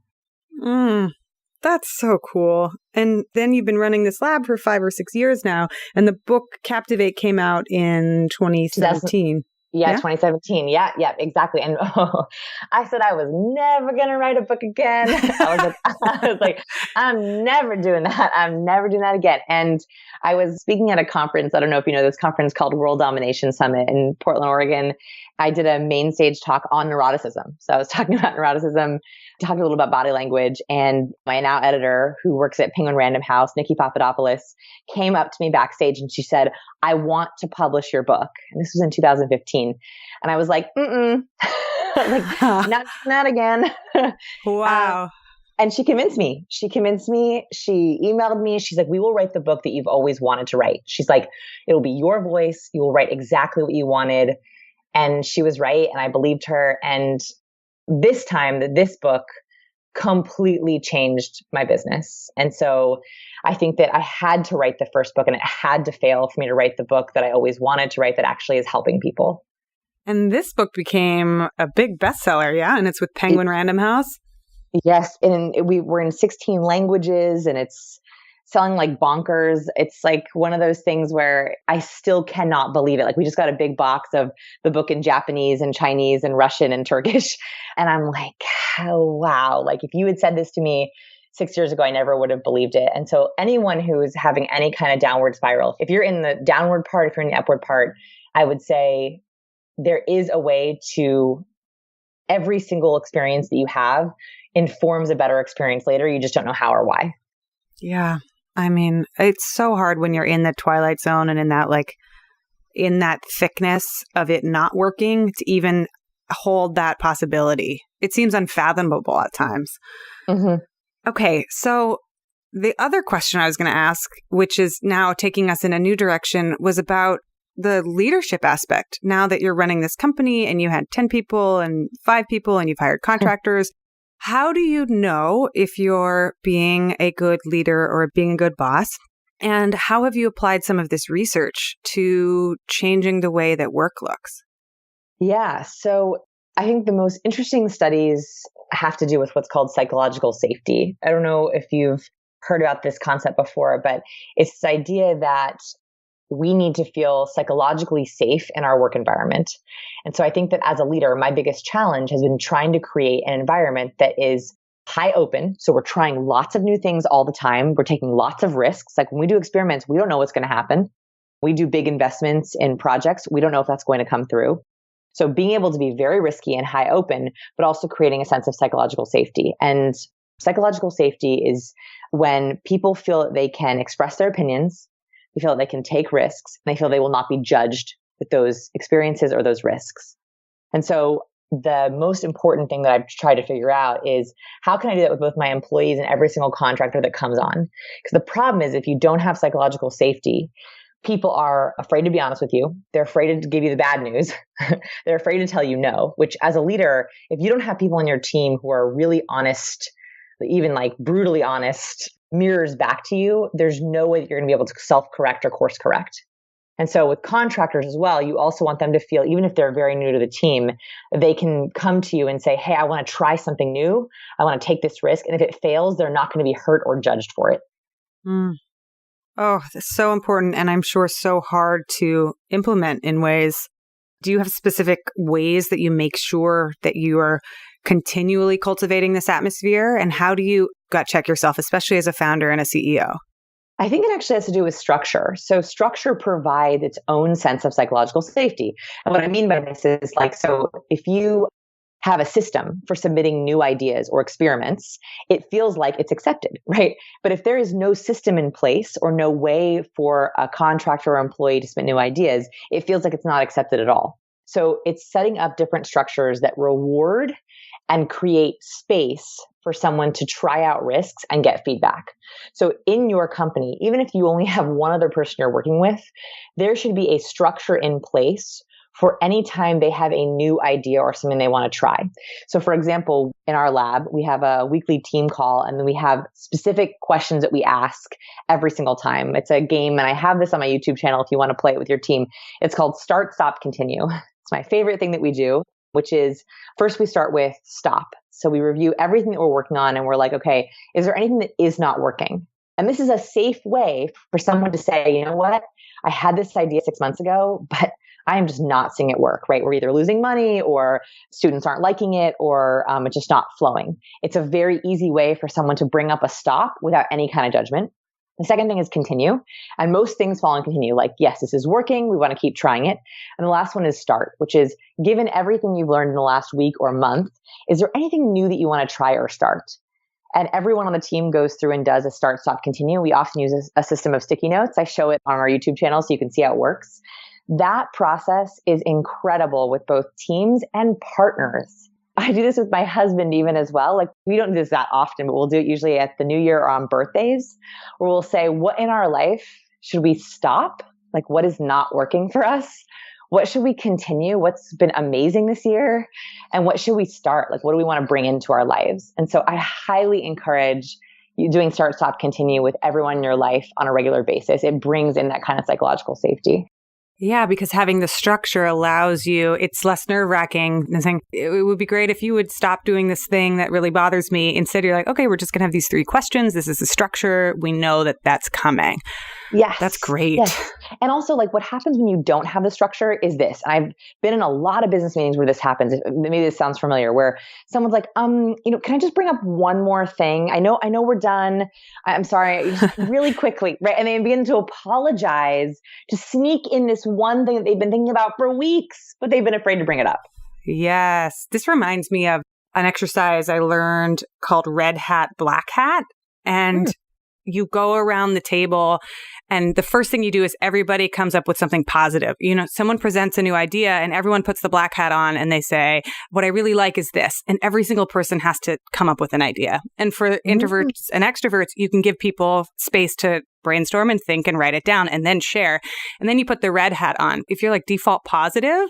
That's so cool. And then you've been running this lab for 5 or 6 years now. And the book Captivate came out in 2017. Yeah, 2017. Yeah, exactly. And I said I was never going to write a book again. I was like, I'm never doing that. I'm never doing that again. And I was speaking at a conference. I don't know if you know this conference called World Domination Summit in Portland, Oregon. I did a main stage talk on neuroticism. So I was talking about neuroticism, talking a little about body language. And my now editor, who works at Penguin Random House, Nikki Papadopoulos, came up to me backstage and she said, I want to publish your book. And this was in 2015. And I was like, not again. Wow. And she convinced me. She emailed me. She's like, we will write the book that you've always wanted to write. She's like, it'll be your voice. You will write exactly what you wanted. And she was right. And I believed her. And this time, this book completely changed my business. And so I think that I had to write the first book, and it had to fail for me to write the book that I always wanted to write that actually is helping people. And this book became a big bestseller, yeah? And it's with Penguin Random House? Yes. And we were in 16 languages, and it's selling like bonkers. It's like one of those things where I still cannot believe it. Like we just got a big box of the book in Japanese and Chinese and Russian and Turkish. And I'm like, oh, wow. Like if you had said this to me 6 years ago, I never would have believed it. And so anyone who's having any kind of downward spiral, if you're in the downward part, if you're in the upward part, I would say there is a way to every single experience that you have, informs a better experience later. You just don't know how or why. Yeah. I mean, it's so hard when you're in the twilight zone and in that thickness of it not working to even hold that possibility. It seems unfathomable at times. Mm-hmm. Okay. So the other question I was going to ask, which is now taking us in a new direction, was about the leadership aspect. Now that you're running this company and you had 10 people and 5 people and you've hired contractors, how do you know if you're being a good leader or being a good boss? And how have you applied some of this research to changing the way that work looks? Yeah. So I think the most interesting studies have to do with what's called psychological safety. I don't know if you've heard about this concept before, but it's this idea that we need to feel psychologically safe in our work environment. And so I think that as a leader, my biggest challenge has been trying to create an environment that is high open. So we're trying lots of new things all the time. We're taking lots of risks. Like when we do experiments, we don't know what's going to happen. We do big investments in projects. We don't know if that's going to come through. So being able to be very risky and high open, but also creating a sense of psychological safety. And psychological safety is when people feel that they can express their opinions, they feel that they can take risks, and they feel they will not be judged with those experiences or those risks. And so the most important thing that I've tried to figure out is how can I do that with both my employees and every single contractor that comes on? Because the problem is if you don't have psychological safety, people are afraid to be honest with you. They're afraid to give you the bad news. They're afraid to tell you no, which as a leader, if you don't have people on your team who are really honest, even like brutally honest, mirrors back to you, there's no way that you're going to be able to self-correct or course correct. And so with contractors as well, you also want them to feel, even if they're very new to the team, they can come to you and say, hey, I want to try something new. I want to take this risk. And if it fails, they're not going to be hurt or judged for it. Mm. Oh, that's so important. And I'm sure so hard to implement in ways. Do you have specific ways that you make sure that you are continually cultivating this atmosphere? And how do you gut check yourself, especially as a founder and a CEO? I think it actually has to do with structure. So structure provides its own sense of psychological safety. And what I mean by this is like, so if you have a system for submitting new ideas or experiments, it feels like it's accepted, right? But if there is no system in place or no way for a contractor or employee to submit new ideas, it feels like it's not accepted at all. So it's setting up different structures that reward and create space for someone to try out risks and get feedback. So in your company, even if you only have one other person you're working with, there should be a structure in place for any time they have a new idea or something they want to try. So for example, in our lab, we have a weekly team call, and then we have specific questions that we ask every single time. It's a game, and I have this on my YouTube channel if you want to play it with your team. It's called Start, Stop, Continue. It's my favorite thing that we do, which is first we start with stop. So we review everything that we're working on, and we're like, okay, is there anything that is not working? And this is a safe way for someone to say, you know what? I had this idea 6 months ago, but I am just not seeing it work, right? We're either losing money or students aren't liking it, or it's just not flowing. It's a very easy way for someone to bring up a stop without any kind of judgment. The second thing is continue. And most things fall in continue. Like, yes, this is working. We want to keep trying it. And the last one is start, which is given everything you've learned in the last week or month, is there anything new that you want to try or start? And everyone on the team goes through and does a start, stop, continue. We often use a system of sticky notes. I show it on our YouTube channel so you can see how it works. That process is incredible with both teams and partners. I do this with my husband even as well. Like, we don't do this that often, but we'll do it usually at the new year or on birthdays, where we'll say, what in our life should we stop? Like, what is not working for us? What should we continue? What's been amazing this year? And what should we start? Like, what do we want to bring into our lives? And so I highly encourage you doing start, stop, continue with everyone in your life on a regular basis. It brings in that kind of psychological safety. Yeah, because having the structure allows you, it's less nerve-wracking than saying, it would be great if you would stop doing this thing that really bothers me. Instead, you're like, okay, we're just going to have these 3 questions. This is the structure. We know that that's coming. Yes. That's great. Yes. And also, like, what happens when you don't have the structure is this. I've been in a lot of business meetings where this happens. Maybe this sounds familiar, where someone's like, can I just bring up one more thing? I know we're done. I'm sorry, just really quickly, right? And they begin to apologize to sneak in this one thing that they've been thinking about for weeks, but they've been afraid to bring it up. Yes. This reminds me of an exercise I learned called red hat, black hat. And you go around the table and the first thing you do is everybody comes up with something positive. You know, someone presents a new idea and everyone puts the black hat on and they say, what I really like is this. And every single person has to come up with an idea. And for introverts and extroverts, you can give people space to brainstorm and think and write it down and then share. And then you put the red hat on. If you're like default positive,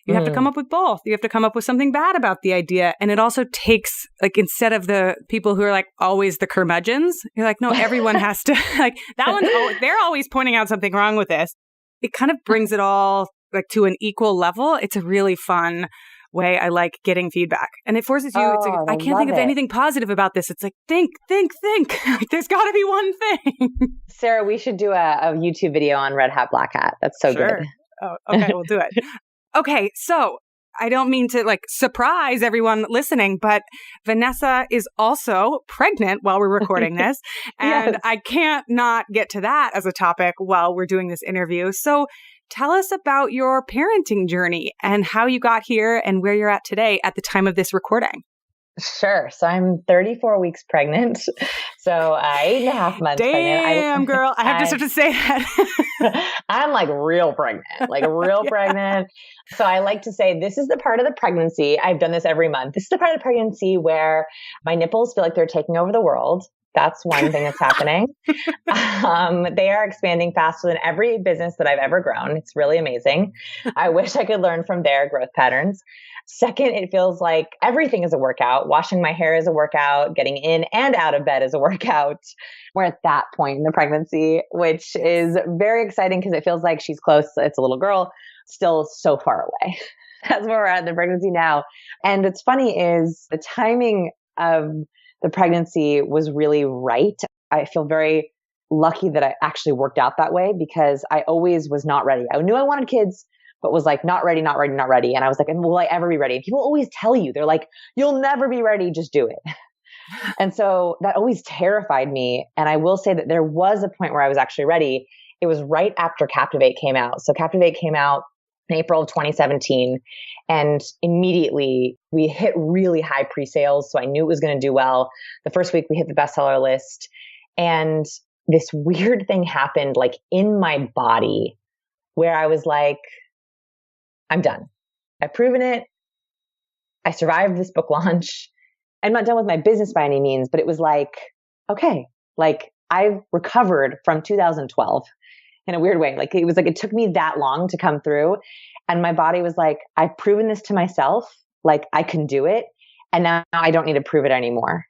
you have to come up with both. You have to come up with something bad about the idea. And it also takes, like, instead of the people who are like always the curmudgeons, you're like, no, everyone has to, like, that one's, they're always pointing out something wrong with this. It kind of brings it all like to an equal level. It's a really fun way. I like getting feedback. And it forces you, it's like, I can't think of anything positive about this. It's like, think. There's got to be one thing. Sarah, we should do a YouTube video on red hat, black hat. That's so good. Oh, okay, we'll do it. Okay, so I don't mean to like surprise everyone listening, but Vanessa is also pregnant while we're recording this. And yes. I can't not get to that as a topic while we're doing this interview. So tell us about your parenting journey and how you got here and where you're at today at the time of this recording. Sure. So I'm 34 weeks pregnant. So 8.5 months pregnant. Damn, girl. I have to say that. I'm like real pregnant, pregnant. So I like to say this is the part of the pregnancy. I've done this every month. This is the part of the pregnancy where my nipples feel like they're taking over the world. That's one thing that's happening. They are expanding faster than every business that I've ever grown. It's really amazing. I wish I could learn from their growth patterns. Second, it feels like everything is a workout. Washing my hair is a workout. Getting in and out of bed is a workout. We're at that point in the pregnancy, which is very exciting because it feels like she's close. It's a little girl, still so far away. That's where we're at in the pregnancy now. And what's funny is the timing of the pregnancy was really right. I feel very lucky that I actually worked out that way because I always was not ready. I knew I wanted kids, but was like, not ready. And I was like, will I ever be ready? And people always tell you, they're like, you'll never be ready. Just do it. And so that always terrified me. And I will say that there was a point where I was actually ready. It was right after Captivate came out. So Captivate came out in April of 2017. And immediately we hit really high pre-sales. So I knew it was going to do well. The first week we hit the bestseller list. And this weird thing happened like in my body where I was like, I'm done. I've proven it. I survived this book launch. I'm not done with my business by any means, but it was like, okay, like I've recovered from 2012 in a weird way. Like it was like, it took me that long to come through. And my body was like, I've proven this to myself. Like I can do it. And now I don't need to prove it anymore.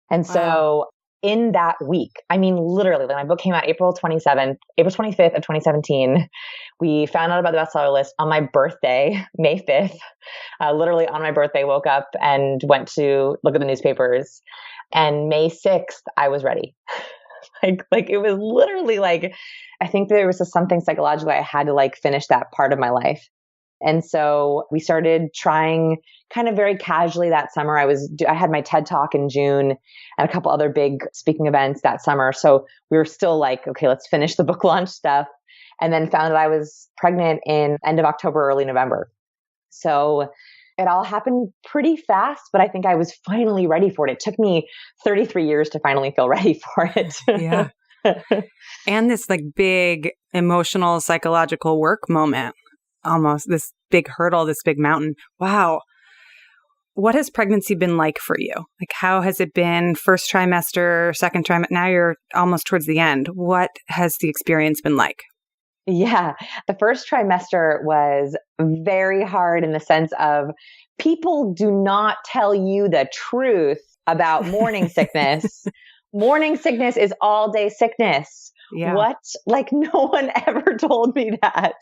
And so in that week, I mean, literally, like my book came out April 25th of 2017. We found out about the bestseller list on my birthday, May 5th. Literally on my birthday, woke up and went to look at the newspapers. And May 6th, I was ready. like it was literally like, I think there was something psychologically I had to like finish that part of my life. And so we started trying kind of very casually that summer. I had my TED Talk in June and a couple other big speaking events that summer. So we were still like, okay, let's finish the book launch stuff. And then found that I was pregnant in end of October, early November. So it all happened pretty fast, but I think I was finally ready for it. It took me 33 years to finally feel ready for it. Yeah. And this like big emotional, psychological work moment. Almost this big hurdle, this big mountain. Wow. What has pregnancy been like for you? Like, how has it been first trimester, second trimester? Now you're almost towards the end. What has the experience been like? Yeah. The first trimester was very hard in the sense of people do not tell you the truth about morning sickness. Morning sickness is all day sickness. Yeah. What? Like no one ever told me that.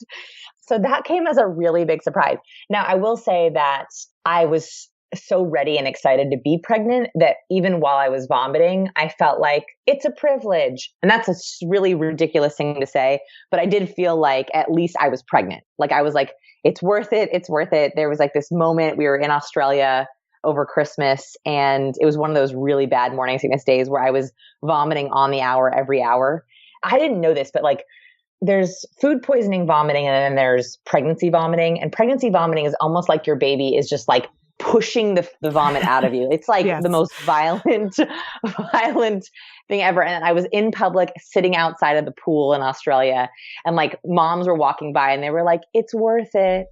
So that came as a really big surprise. Now, I will say that I was so ready and excited to be pregnant that even while I was vomiting, I felt like it's a privilege. And that's a really ridiculous thing to say. But I did feel like at least I was pregnant. Like I was like, it's worth it. It's worth it. There was like this moment we were in Australia over Christmas, and it was one of those really bad morning sickness days where I was vomiting on the hour every hour. I didn't know this, but like there's food poisoning vomiting and then there's pregnancy vomiting. And pregnancy vomiting is almost like your baby is just like pushing the vomit out of you. It's like Yes. the most violent thing ever. And I was in public sitting outside of the pool in Australia, and like moms were walking by and they were like, it's worth it.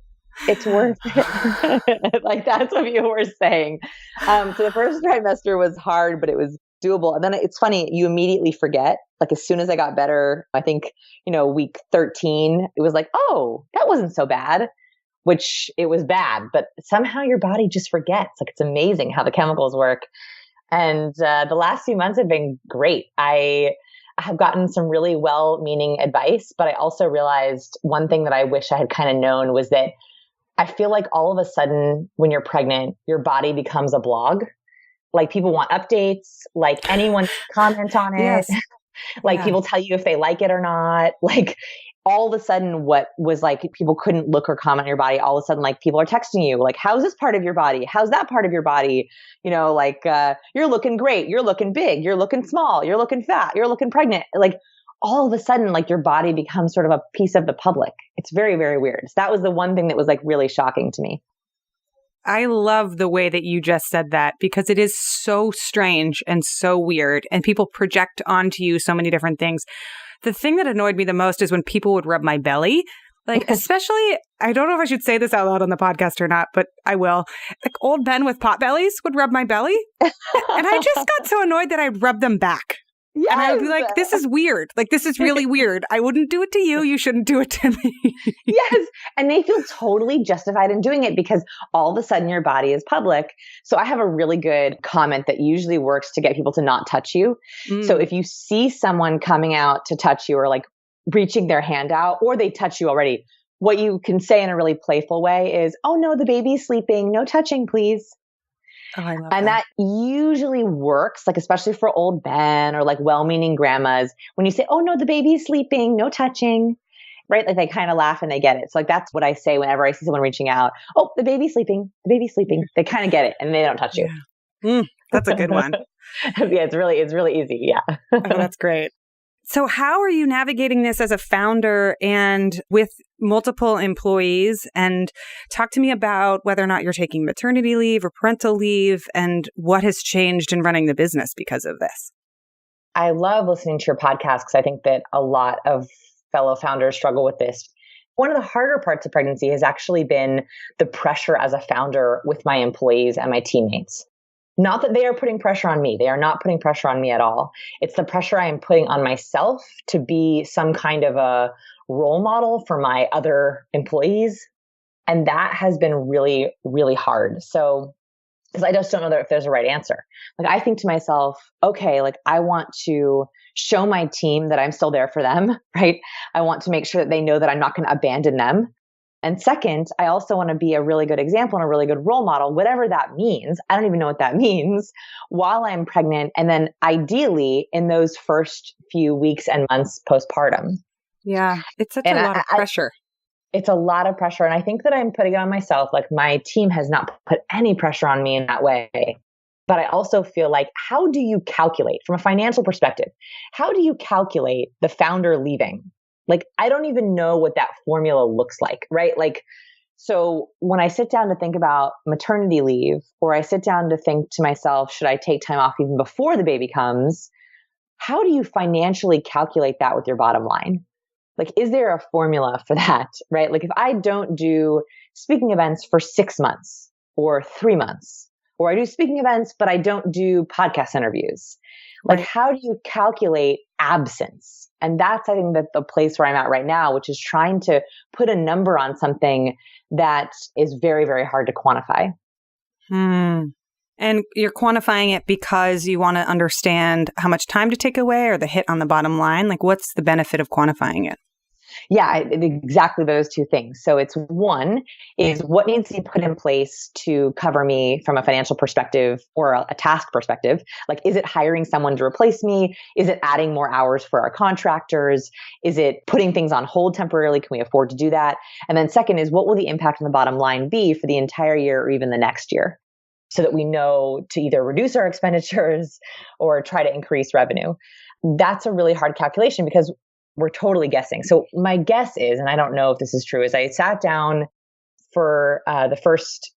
It's worth it. Like that's what people were saying. So the first trimester was hard, but it was doable. And then it's funny, you immediately forget. Like as soon as I got better, I think, week 13, it was like, oh, that wasn't so bad, which it was bad, but somehow your body just forgets. Like it's amazing how the chemicals work. And the last few months have been great. I have gotten some really well-meaning advice, but I also realized one thing that I wish I had kind of known was that I feel like all of a sudden when you're pregnant, your body becomes a blog. Like people want updates, like anyone can comment on it. Yes. Like people tell you if they like it or not. Like all of a sudden what was like people couldn't look or comment on your body, all of a sudden like people are texting you like, how's this part of your body? How's that part of your body? You're looking great. You're looking big. You're looking small. You're looking fat. You're looking pregnant. Like all of a sudden, like your body becomes sort of a piece of the public. It's very, very weird. So that was the one thing that was like really shocking to me. I love the way that you just said that because it is so strange and so weird, and people project onto you so many different things. The thing that annoyed me the most is when people would rub my belly. Like, especially, I don't know if I should say this out loud on the podcast or not, but I will. Like old men with pot bellies would rub my belly. And I just got so annoyed that I'd rub them back. Yes. And I would be like, this is weird. Like, this is really weird. I wouldn't do it to you. You shouldn't do it to me. Yes. And they feel totally justified in doing it because all of a sudden your body is public. So I have a really good comment that usually works to get people to not touch you. So if you see someone coming out to touch you or like reaching their hand out or they touch you already, what you can say in a really playful way is, oh no, the baby's sleeping. No touching, please. Oh, I love and that usually works, like especially for old Ben or like well-meaning grandmas. When you say, oh no, the baby's sleeping, no touching, right? Like they kind of laugh and they get it. So like that's what I say whenever I see someone reaching out. Oh, the baby's sleeping, the baby's sleeping. They kind of get it and they don't touch you. That's a good one. Yeah, it's really easy. Yeah. Oh, that's great. So how are you navigating this as a founder and with multiple employees? And talk to me about whether or not you're taking maternity leave or parental leave and what has changed in running the business because of this. I love listening to your podcast because I think that a lot of fellow founders struggle with this. One of the harder parts of pregnancy has actually been the pressure as a founder with my employees and my teammates. Not that they are putting pressure on me. They are not putting pressure on me at all. It's the pressure I am putting on myself to be some kind of a role model for my other employees. And that has been really, really hard. So, because I just don't know if there's a right answer. Like I think to myself, okay, like I want to show my team that I'm still there for them, right? I want to make sure that they know that I'm not going to abandon them. And second, I also want to be a really good example and a really good role model, whatever that means. I don't even know what that means while I'm pregnant. And then ideally in those first few weeks and months postpartum. Yeah. It's such a lot of pressure. It's a lot of pressure. And I think that I'm putting it on myself. Like my team has not put any pressure on me in that way. But I also feel like, how do you calculate from a financial perspective? How do you calculate the founder leaving? Like, I don't even know what that formula looks like, right? Like, so when I sit down to think about maternity leave, or I sit down to think to myself, should I take time off even before the baby comes? How do you financially calculate that with your bottom line? Like, is there a formula for that, right? Like if I don't do speaking events for 6 months or 3 months, or I do speaking events, but I don't do podcast interviews, like how do you calculate absence? And that's, I think, that the place where I'm at right now, which is trying to put a number on something that is very, very hard to quantify. And you're quantifying it because you want to understand how much time to take away or the hit on the bottom line. Like, what's the benefit of quantifying it? Yeah, exactly those two things. So it's one is what needs to be put in place to cover me from a financial perspective or a task perspective. Like, is it hiring someone to replace me? Is it adding more hours for our contractors? Is it putting things on hold temporarily? Can we afford to do that? And then second is, what will the impact on the bottom line be for the entire year or even the next year? So that we know to either reduce our expenditures or try to increase revenue. That's a really hard calculation because we're totally guessing. So my guess is, and I don't know if this is true, is I sat down for the first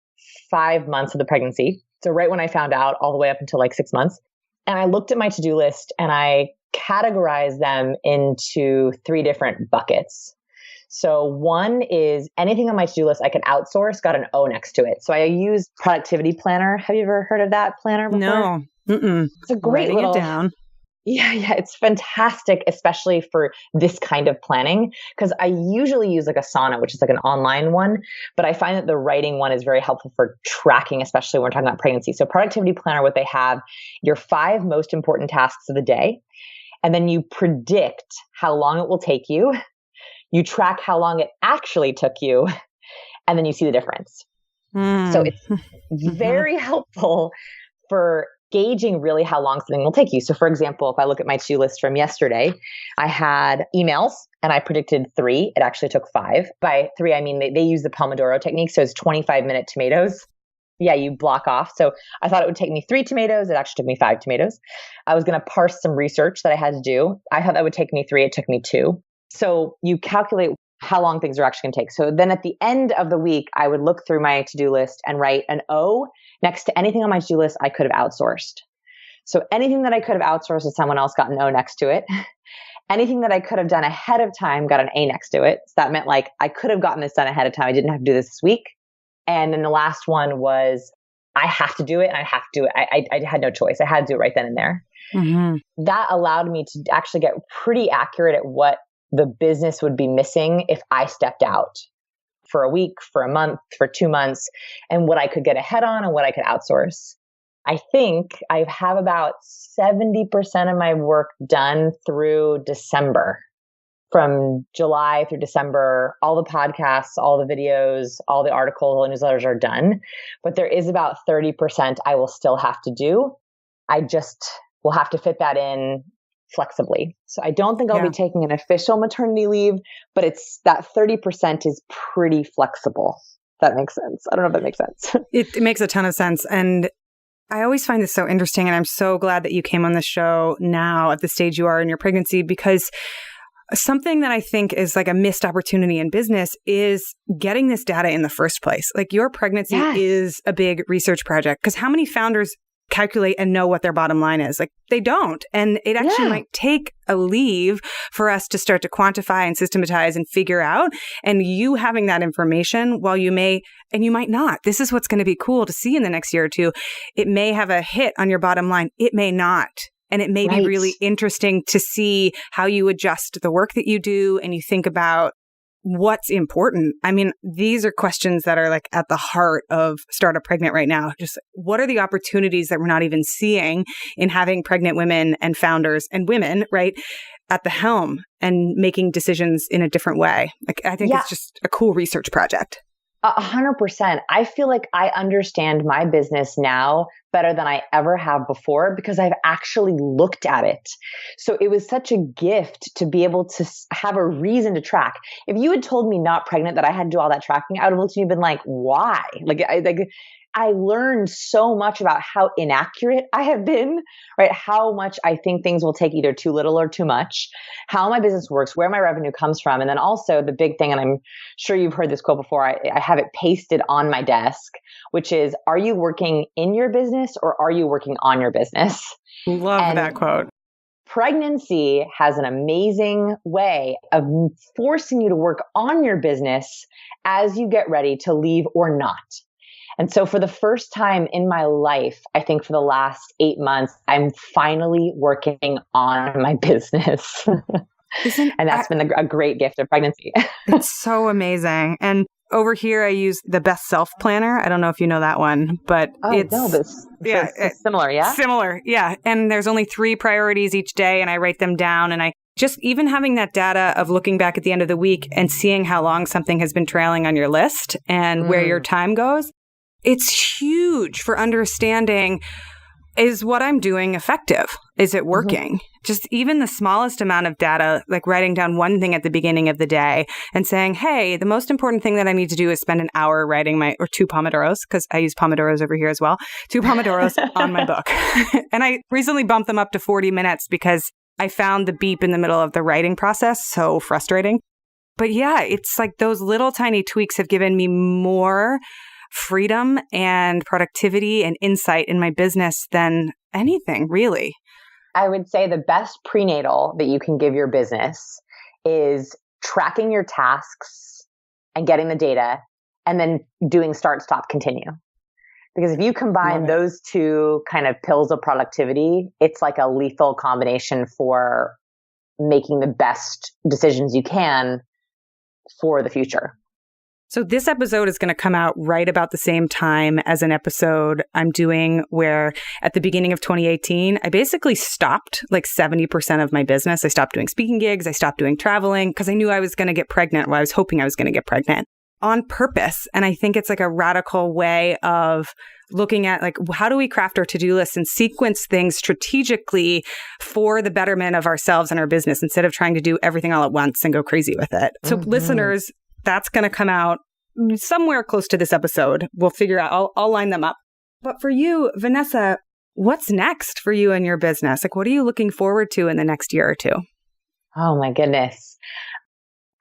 5 months of the pregnancy. So right when I found out, all the way up until like 6 months. And I looked at my to-do list and I categorized them into 3 different buckets. So one is anything on my to-do list I can outsource, got an O next to it. So I use productivity planner. Have you ever heard of that planner before? No. Mm-mm. It's a great Writing little... it down. Yeah, it's fantastic, especially for this kind of planning, because I usually use like Asana, which is like an online one, but I find that the writing one is very helpful for tracking, especially when we're talking about pregnancy. So Productivity Planner, what they have, your 5 most important tasks of the day, and then you predict how long it will take you. You track how long it actually took you, and then you see the difference. So it's very helpful for gauging really how long something will take you. So for example, if I look at my to-do list from yesterday, I had emails and I predicted 3. It actually took 5. By 3, I mean, they use the Pomodoro technique. So it's 25-minute tomatoes. Yeah, you block off. So I thought it would take me 3 tomatoes. It actually took me 5 tomatoes. I was going to parse some research that I had to do. I thought that would take me 3. It took me 2. So you calculate how long things are actually going to take. So then at the end of the week, I would look through my to-do list and write an O next to anything on my to-do list I could have outsourced. So anything that I could have outsourced to someone else got an O next to it. Anything that I could have done ahead of time got an A next to it. So that meant like I could have gotten this done ahead of time. I didn't have to do this week. And then the last one was I have to do it and I have to do it. I had no choice. I had to do it right then and there. Mm-hmm. That allowed me to actually get pretty accurate at what the business would be missing if I stepped out for a week, for a month, for 2 months, and what I could get ahead on and what I could outsource. I think I have about 70% of my work done through December. From July through December, all the podcasts, all the videos, all the articles, all the newsletters are done. But there is about 30% I will still have to do. I just will have to fit that in flexibly. So I don't think I'll be taking an official maternity leave, but it's that 30% is pretty flexible. If that makes sense. I don't know if that makes sense. It makes a ton of sense. And I always find this so interesting. And I'm so glad that you came on the show now at the stage you are in your pregnancy, because something that I think is like a missed opportunity in business is getting this data in the first place. Like your pregnancy is a big research project, because how many founders calculate and know what their bottom line is? Like they don't. And it actually might take a leave for us to start to quantify and systematize and figure out. And you having that information, while you may, and you might not, this is what's going to be cool to see in the next year or two. It may have a hit on your bottom line. It may not. And it may be really interesting to see how you adjust the work that you do and you think about what's important. I mean, these are questions that are like at the heart of Startup Pregnant right now. Just what are the opportunities that we're not even seeing in having pregnant women and founders and women, right, at the helm and making decisions in a different way? Like, I think it's just a cool research project. 100%. I feel like I understand my business now better than I ever have before because I've actually looked at it. So it was such a gift to be able to have a reason to track. If you had told me not pregnant that I had to do all that tracking, I would have looked at you and been like, why? I learned so much about how inaccurate I have been, right? How much I think things will take either too little or too much, how my business works, where my revenue comes from. And then also the big thing, and I'm sure you've heard this quote before, I have it pasted on my desk, which is, are you working in your business or are you working on your business? Love that quote. Pregnancy has an amazing way of forcing you to work on your business as you get ready to leave or not. And so for the first time in my life, I think for the last 8 months, I'm finally working on my business. And that's been a great gift of pregnancy. It's so amazing. And over here, I use the Best Self Planner. I don't know if you know that one, but it's similar, yeah? Similar, yeah. And there's only 3 priorities each day, and I write them down. And I just even having that data of looking back at the end of the week and seeing how long something has been trailing on your list and where your time goes, it's huge for understanding, is what I'm doing effective? Is it working? Just even the smallest amount of data, like writing down one thing at the beginning of the day and saying, hey, the most important thing that I need to do is spend an hour writing or 2 Pomodoros, because I use Pomodoros over here as well, 2 Pomodoros on my book. And I recently bumped them up to 40 minutes because I found the beep in the middle of the writing process so frustrating. But yeah, it's like those little tiny tweaks have given me more freedom and productivity and insight in my business than anything, really. I would say the best prenatal that you can give your business is tracking your tasks and getting the data and then doing start, stop, continue. Because if you combine those two kind of pills of productivity, it's like a lethal combination for making the best decisions you can for the future. So this episode is going to come out right about the same time as an episode I'm doing where at the beginning of 2018, I basically stopped like 70% of my business. I stopped doing speaking gigs. I stopped doing traveling because I knew I was going to get pregnant. Well, I was hoping I was going to get pregnant on purpose. And I think it's like a radical way of looking at like, how do we craft our to-do lists and sequence things strategically for the betterment of ourselves and our business instead of trying to do everything all at once and go crazy with it. So listeners, that's going to come out somewhere close to this episode. We'll figure out, I'll line them up. But for you, Vanessa, what's next for you and your business? Like, what are you looking forward to in the next year or two? Oh my goodness.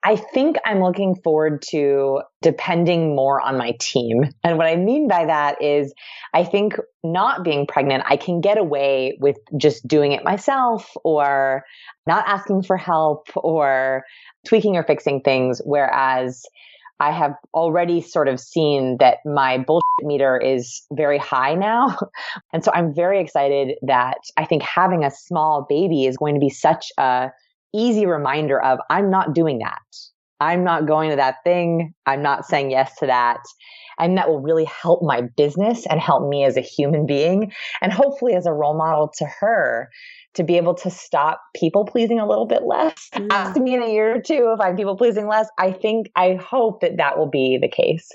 I think I'm looking forward to depending more on my team. And what I mean by that is I think not being pregnant, I can get away with just doing it myself or not asking for help or tweaking or fixing things. Whereas I have already sort of seen that my bullshit meter is very high now. And so I'm very excited that I think having a small baby is going to be such a easy reminder of I'm not doing that. I'm not going to that thing. I'm not saying yes to that. And that will really help my business and help me as a human being and hopefully as a role model to her to be able to stop people pleasing a little bit less. Ask me in a year or two if I'm people pleasing less. I hope that will be the case.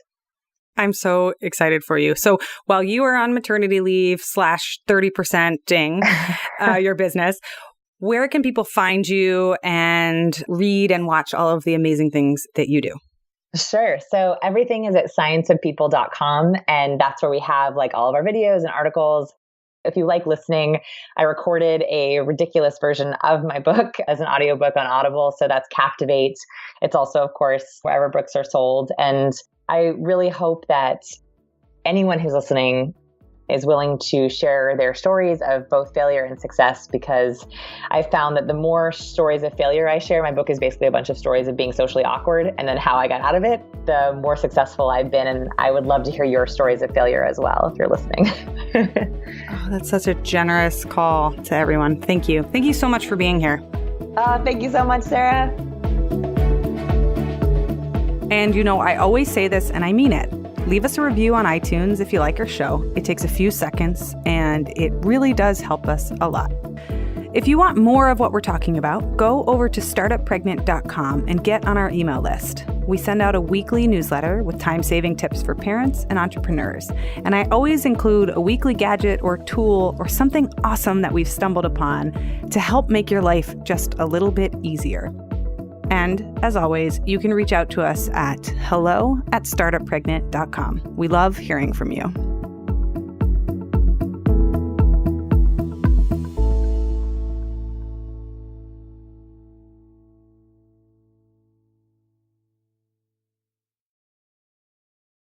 I'm so excited for you. So while you are on maternity leave /30%ing your business, where can people find you and read and watch all of the amazing things that you do? Sure. So everything is at scienceofpeople.com. And that's where we have like all of our videos and articles. If you like listening, I recorded a ridiculous version of my book as an audiobook on Audible. So that's Captivate. It's also, of course, wherever books are sold. And I really hope that anyone who's listening is willing to share their stories of both failure and success, because I found that the more stories of failure I share, my book is basically a bunch of stories of being socially awkward and then how I got out of it, the more successful I've been. And I would love to hear your stories of failure as well, if you're listening. Oh, that's such a generous call to everyone. Thank you. Thank you so much for being here. Thank you so much, Sarah. And I always say this and I mean it. Leave us a review on iTunes if you like our show. It takes a few seconds and it really does help us a lot. If you want more of what we're talking about, go over to startuppregnant.com and get on our email list. We send out a weekly newsletter with time-saving tips for parents and entrepreneurs. And I always include a weekly gadget or tool or something awesome that we've stumbled upon to help make your life just a little bit easier. And as always, you can reach out to us at hello@startuppregnant.com. We love hearing from you.